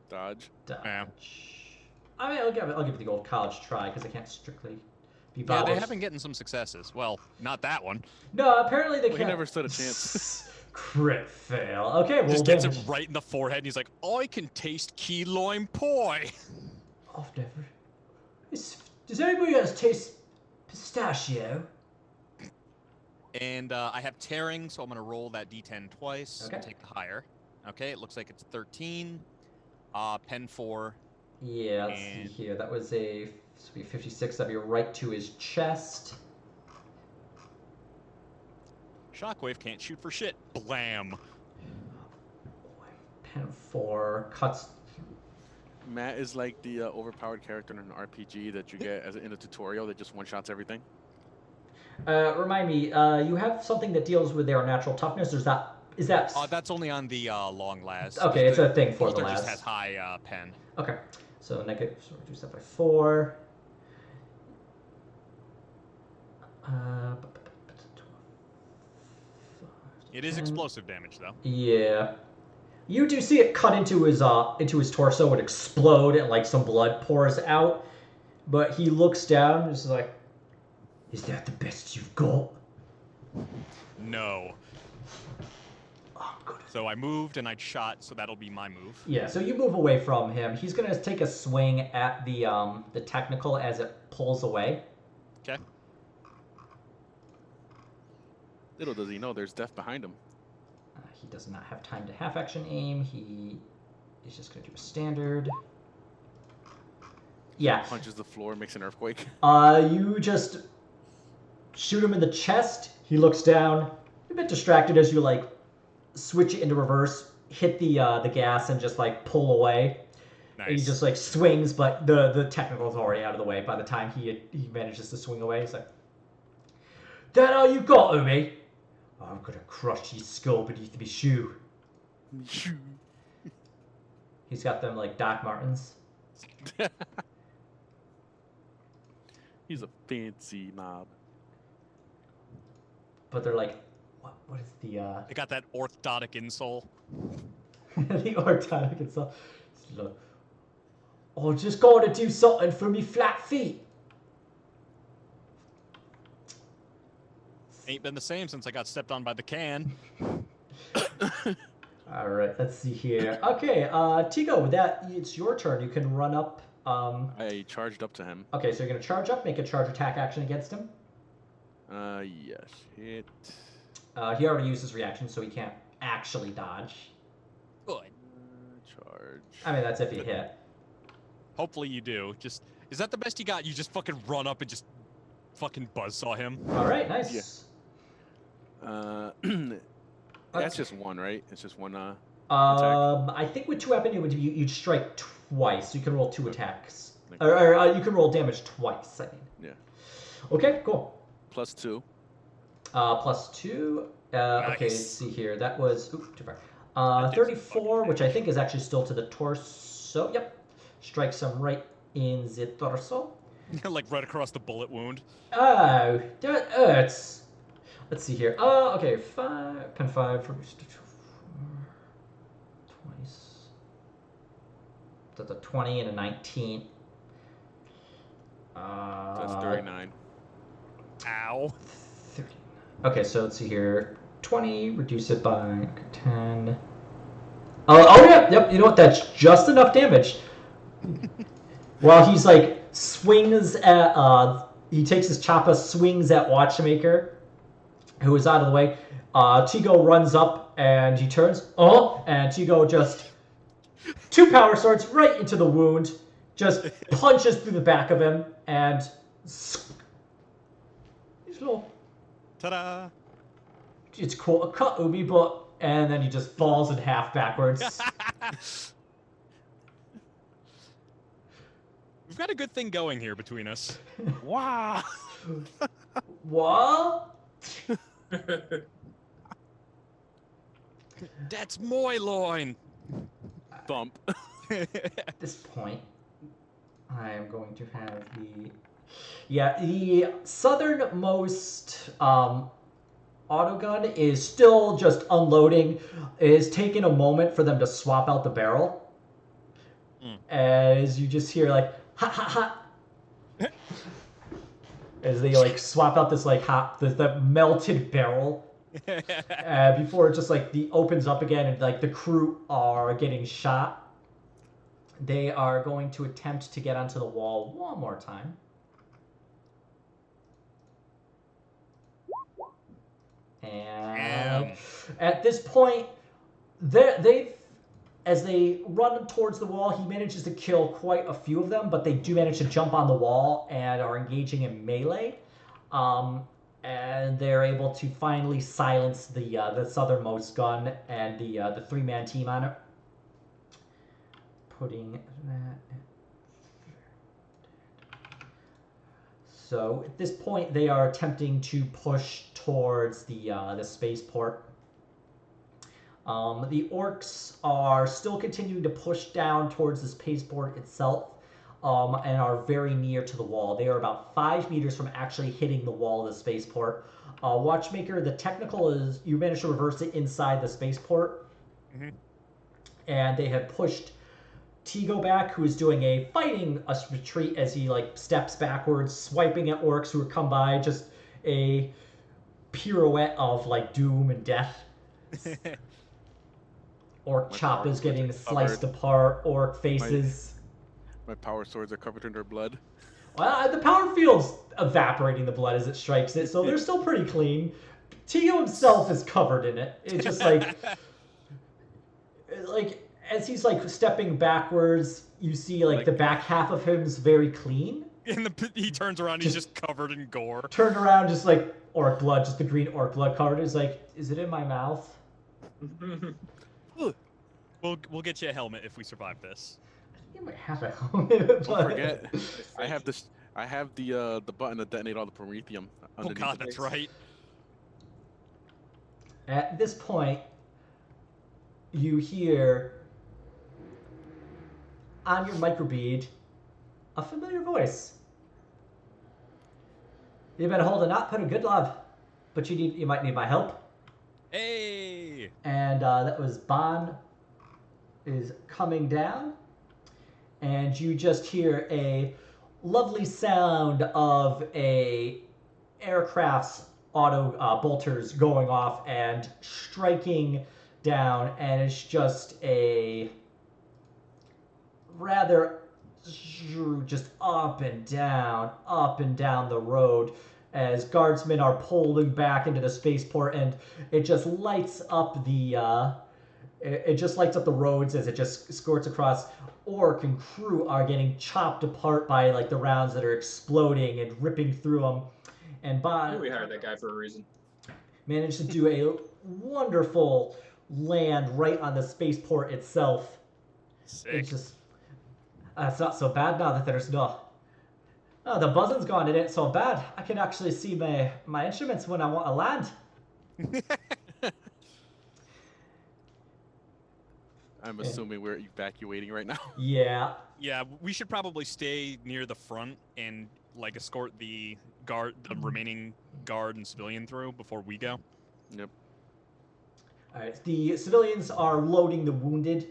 dodge. Yeah. I mean, I'll give it the old college try because I can't strictly be Yeah, bothered. they have been getting some successes. Well, not that one. No, apparently they Well, can't. he never stood a chance. Crit fail. Okay, well, Just gets him damage. right in the forehead, and he's like, I can taste key lime pie. I've never. Does anybody else taste pistachio? And I have tearing, so I'm going to roll that d10 twice and Okay. take the higher. Okay, it looks like it's 13. Pen 4. Yeah, let's see here. That was a 56. That'd be right to his chest. Shockwave can't shoot for shit. Blam. Pen 4 cuts. Matt is like the overpowered character in an RPG that you get in a tutorial that just one-shots everything. Remind me, you have something that deals with their natural toughness, or is that... That's only on the long las. Okay, it's a thing for the Bolter las. just has high pen. Okay, so negative, so reduce that by 4. It is explosive damage, though. Yeah. You do see it cut into his torso and explode, and like some blood pours out. But he looks down, and is like, "Is that the best you've got?" No. Oh, good. So I moved and I shot, so that'll be my move. Yeah. So you move away from him. He's gonna take a swing at the technical as it pulls away. Okay. Little does he know there's death behind him. He does not have time to half action aim. He is just gonna do a standard. Yeah. Punches the floor, makes an earthquake. You just shoot him in the chest. He looks down, a bit distracted as you like switch it into reverse, hit the gas, and just like pull away. Nice. And he just like swings, but the technical is already out of the way by the time he manages to swing away. He's like, "That all you got, Umi? I'm gonna crush his skull beneath my shoe." He's got them like Doc Martens. He's a fancy knob. But they're like, what is the They got that orthotic insole. the orthotic itself? Look, I just gotta do something for me flat feet. Ain't been the same since I got stepped on by the can. All right, let's see here. Okay, Tigo, with that, it's your turn. You can run up. I charged up to him. Okay, so you're gonna charge up, make a charge attack action against him. Yes. Hit. He already used his reaction, so he can't actually dodge. Good. Charge. I mean, that's if you hit. Hopefully you do. Just is that the best you got? You just fucking run up and just fucking buzzsaw him. All right, nice. That's just one, right? It's just one. Attack. I think with 2 weapon, you'd strike twice. You can roll 2 attacks, or you can roll damage twice. I mean. Yeah. Okay, cool. +2. +2. Okay, let's see here. That was too far. 34, which I think is actually still to the torso. Yep. Strikes him right in the torso. Like right across the bullet wound. Oh, that hurts. Let's see here. Okay, 5, pen 5 for twice. That's a 20 and a 19. That's 39. Ow. 30. Okay, so let's see here. 20, reduce it by 10. Oh yeah, yep. You know what? That's just enough damage. While he's like swings at, he takes his choppa, swings at Watchmaker, who is out of the way. Tigo runs up and he turns. And Tigo just 2 power swords right into the wound, just punches through the back of him, and he's little. Ta-da! It's cool. A cut, Ubi, but and then he just falls in half backwards. We've got a good thing going here between us. Wow. What? That's my line. Thump. At this point, I am going to have the southernmost autogun is still just unloading. It is taking a moment for them to swap out the barrel. As you just hear like, Ha ha ha! As they like swap out this like the melted barrel before it just like the opens up again and like the crew are getting shot. They are going to attempt to get onto the wall one more time. And at this point, they've as they run towards the wall, he manages to kill quite a few of them, but they do manage to jump on the wall and are engaging in melee. And they're able to finally silence the southernmost gun and the three-man team on it. Putting that. So at this point, they are attempting to push towards the spaceport. The orcs are still continuing to push down towards the spaceport itself, and are very near to the wall. They are about 5 meters from actually hitting the wall of the spaceport. Watchmaker, the technical is you managed to reverse it inside the spaceport, and they have pushed Tigo back, who is doing a retreat as he like steps backwards, swiping at orcs who come by, just a pirouette of like doom and death. Orc chop is getting sliced apart. Orc faces. My power swords are covered in their blood. Well, the power field's evaporating the blood as it strikes it, so they're still pretty clean. Tigo himself is covered in it. It's just like as he's like stepping backwards, you see like the back half of him is very clean. And he turns around, he's just covered in gore. Turned around, just like orc blood, just the green orc blood covered. He's like, is it in my mouth? We'll get you a helmet if we survive this. I might have a helmet. Don't forget, I have this. I have the button to detonate all the promethium. Oh god, that's right. At this point, you hear on your microbead a familiar voice. You've been holding out pretty good, love, but you might need my help. Hey! And that was Bon is coming down, and you just hear a lovely sound of a aircraft's auto bolters going off and striking down, and it's just a rather just up and down the road as guardsmen are pulling back into the spaceport, and it just lights up the roads as it just escorts across. Orc and crew are getting chopped apart by like the rounds that are exploding and ripping through them. And Bon, we hired that guy for a reason. Managed to do a wonderful land right on the spaceport itself. Sick. It's just it's not so bad now that there's the buzzing's gone. It ain't so bad. I can actually see my instruments when I want to land. I'm assuming we're evacuating right now. Yeah. Yeah, we should probably stay near the front and like escort the remaining guard and civilian through before we go. Yep. All right. The civilians are loading the wounded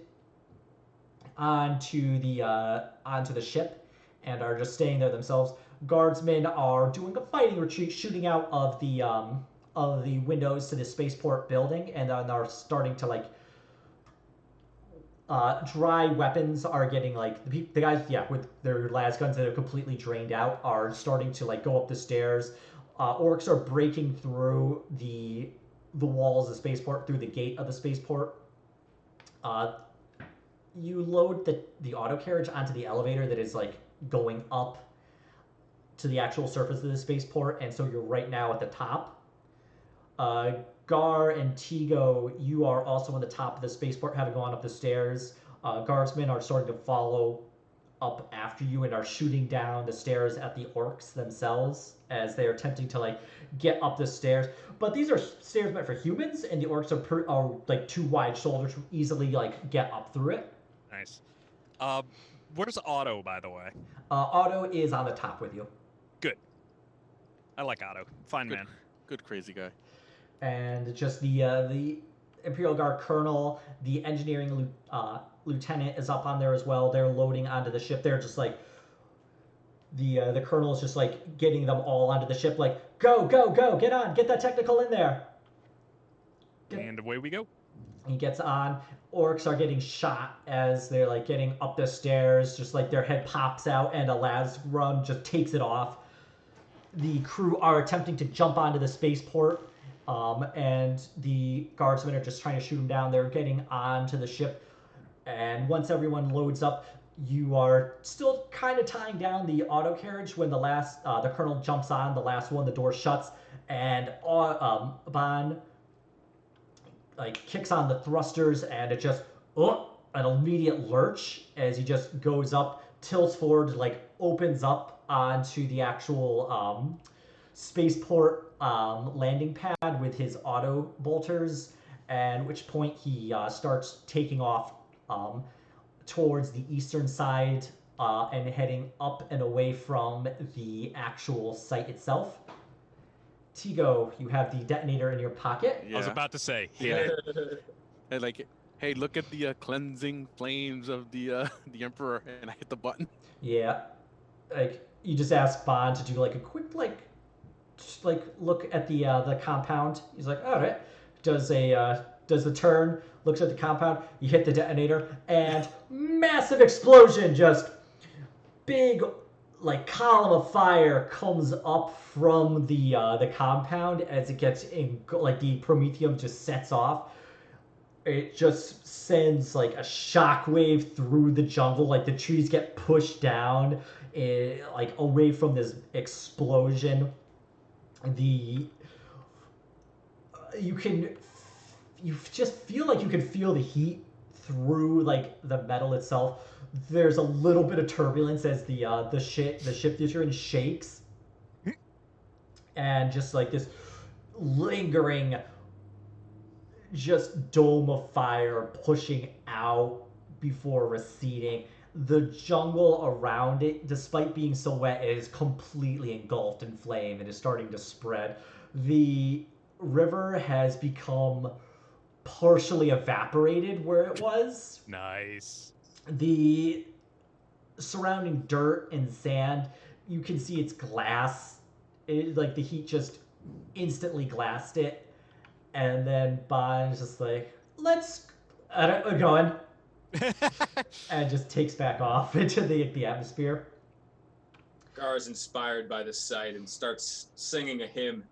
onto the ship and are just staying there themselves. Guardsmen are doing a fighting retreat, shooting out of the windows to the spaceport building, and then are starting to like. Dry weapons are getting like the guys, with their las guns that are completely drained out, are starting to like go up the stairs. Orcs are breaking through the walls of the spaceport, through the gate of the spaceport. You load the auto carriage onto the elevator that is like going up to the actual surface of the spaceport, and so you're right now at the top. Gar and Tigo, you are also on the top of the spaceport, having gone up the stairs. Guardsmen are starting to follow up after you and are shooting down the stairs at the orcs themselves as they are attempting to like get up the stairs. But these are stairs meant for humans, and the orcs are like too wide shoulders to easily like get up through it. Nice. Where's Otto, by the way? Otto is on the top with you. Good. I like Otto. Fine man. Good crazy guy. And just the Imperial Guard Colonel, the engineering lieutenant is up on there as well. They're loading onto the ship. They're just like The colonel is just like getting them all onto the ship, like go, go, go, get on, get that technical in there. And away we go. He gets on. Orcs are getting shot as they're like getting up the stairs, just like their head pops out and a las run just takes it off. The crew are attempting to jump onto the spaceport, and the guardsmen are just trying to shoot them down. They're getting onto the ship, and once everyone loads up, you are still kind of tying down the auto carriage when the colonel jumps on the last one. The door shuts, and Bon like kicks on the thrusters, and it just an immediate lurch as he just goes up, tilts forward, like opens up onto the actual spaceport landing pad with his auto bolters, at which point he starts taking off towards the eastern side and heading up and away from the actual site itself. Tigo, you have the detonator in your pocket. I was about to say, Yeah. hit it. And like, hey, look at the cleansing flames of the Emperor, and I hit the button. Yeah, like you just ask Bond to do like a quick just look at the compound. He's like, all right, does the turn, looks at the compound. You hit the detonator, and massive explosion, just big like column of fire comes up from the compound as it gets in, like the promethium just sets off. It just sends like a shockwave through the jungle, like the trees get pushed down like away from this explosion. You just feel like you can feel the heat through like the metal itself. There's a little bit of turbulence as the ship that you're in shakes, and just like this lingering just dome of fire pushing out before receding. The jungle around it, despite being so wet, is completely engulfed in flame and is starting to spread. The river has become partially evaporated where it was. Nice. The surrounding dirt and sand, you can see it's glass. Like the heat just instantly glassed it. And then Bond's just like, we're going. And just takes back off into the atmosphere. Gar is inspired by the sight and starts singing a hymn.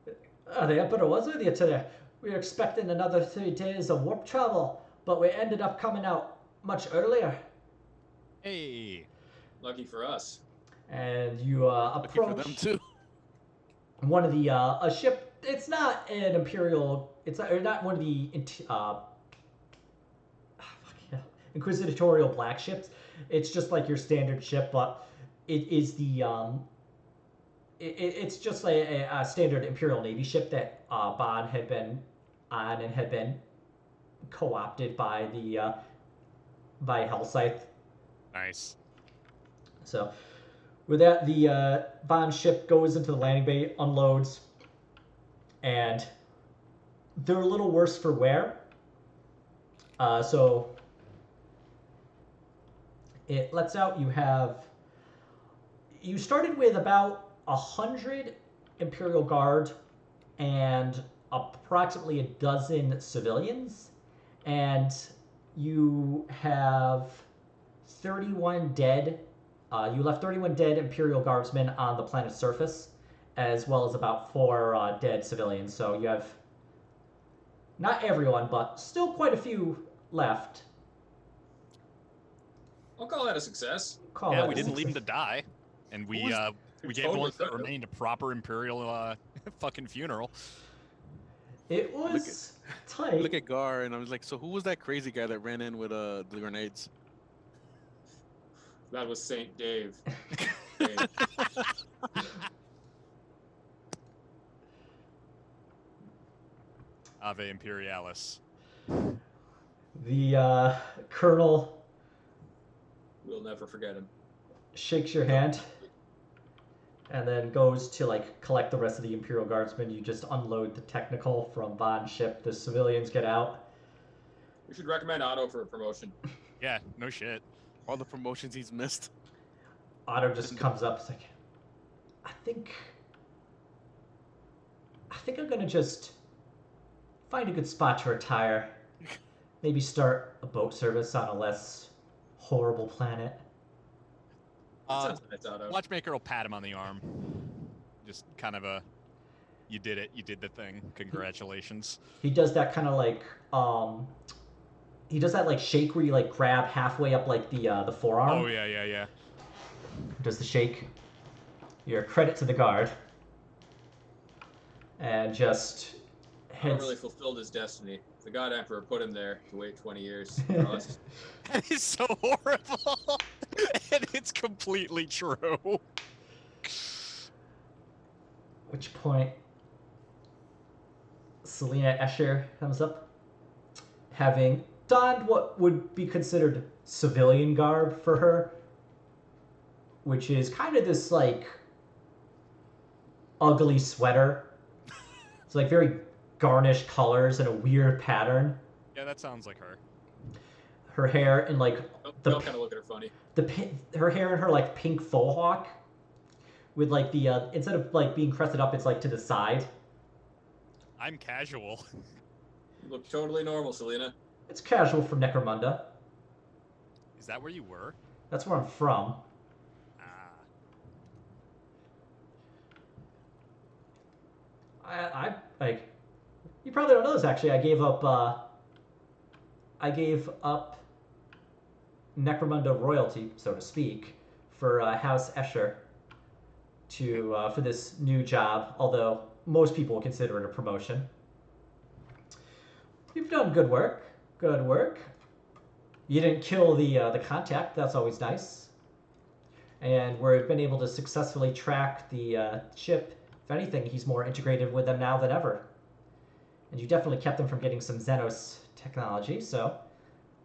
The Emperor was with you today. We were expecting another 3 days of warp travel, but we ended up coming out much earlier. Hey. Lucky for us. And you Lucky for them approach too. one of the a ship. It's not an Imperial. It's not one of the inquisitorial black ships. It's just like your standard ship, but it is the it's just a standard Imperial Navy ship that Bond had been on and had been co-opted by the by Hellscythe. Nice. So with that, the Bond ship goes into the landing bay, unloads, and they're a little worse for wear. So it lets out. You started with about 100 Imperial Guard and approximately a dozen civilians, and you have 31 dead. You left 31 dead Imperial Guardsmen on the planet's surface, as well as about 4 dead civilians. So you have not everyone, but still quite a few left. I'll call that a success. Yeah, we didn't leave them to die, and we gave the totally ones that could've. remained a proper Imperial fucking funeral. It was tight. Look at Gar, and I was like, so who was that crazy guy that ran in with the grenades? That was Saint Dave. Dave. Ave Imperialis. The colonel We'll never forget him. shakes your hand and then goes to like collect the rest of the Imperial Guardsmen. You just unload the technical from Bond's ship. The civilians get out. We should recommend Otto for a promotion. Yeah, no shit. All the promotions he's missed. Otto just comes up. It's like, I think I'm gonna just find a good spot to retire. Maybe start a boat service on a less horrible planet. That sounds nice, Otto. Watchmaker will pat him on the arm. Just kind of a, you did it. You did the thing. Congratulations. He does that kind of like he does that like shake where you like grab halfway up like the forearm. Oh yeah. Does the shake. Your credit to the guard. And just Otto really fulfilled his destiny. The God Emperor put him there to wait 20 years for us. That is so horrible, and it's completely true. Which point Selena Escher comes up, having donned what would be considered civilian garb for her, which is kind of this like ugly sweater. It's like very garnished colors and a weird pattern. Yeah, that sounds like her. Her hair in like Don't kind of look at her funny. her hair in her like pink faux hawk, with like the instead of like being crested up, it's like to the side. I'm casual. You look totally normal, Selena. It's casual for Necromunda. Is that where you were? That's where I'm from. Ah. I like. You probably don't know this actually. I gave up Necromunda royalty, so to speak, for House Escher to for this new job. Although most people will consider it a promotion. You've done good work. Good work. You didn't kill the contact. That's always nice. And we've been able to successfully track the ship. If anything, he's more integrated with them now than ever. And you definitely kept them from getting some xenos technology. So,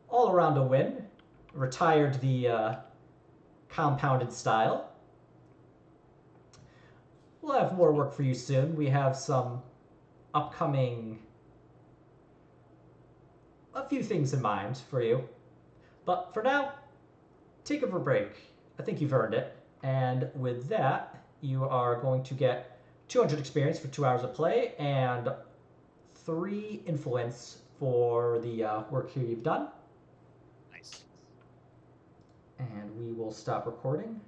all around a win. Retired the compounded style. We'll have more work for you soon. We have some upcoming... a few things in mind for you. But for now, take a break. I think you've earned it. And with that, you are going to get 200 experience for 2 hours of play and 3 influence for the work here you've done. Nice. And we will stop recording.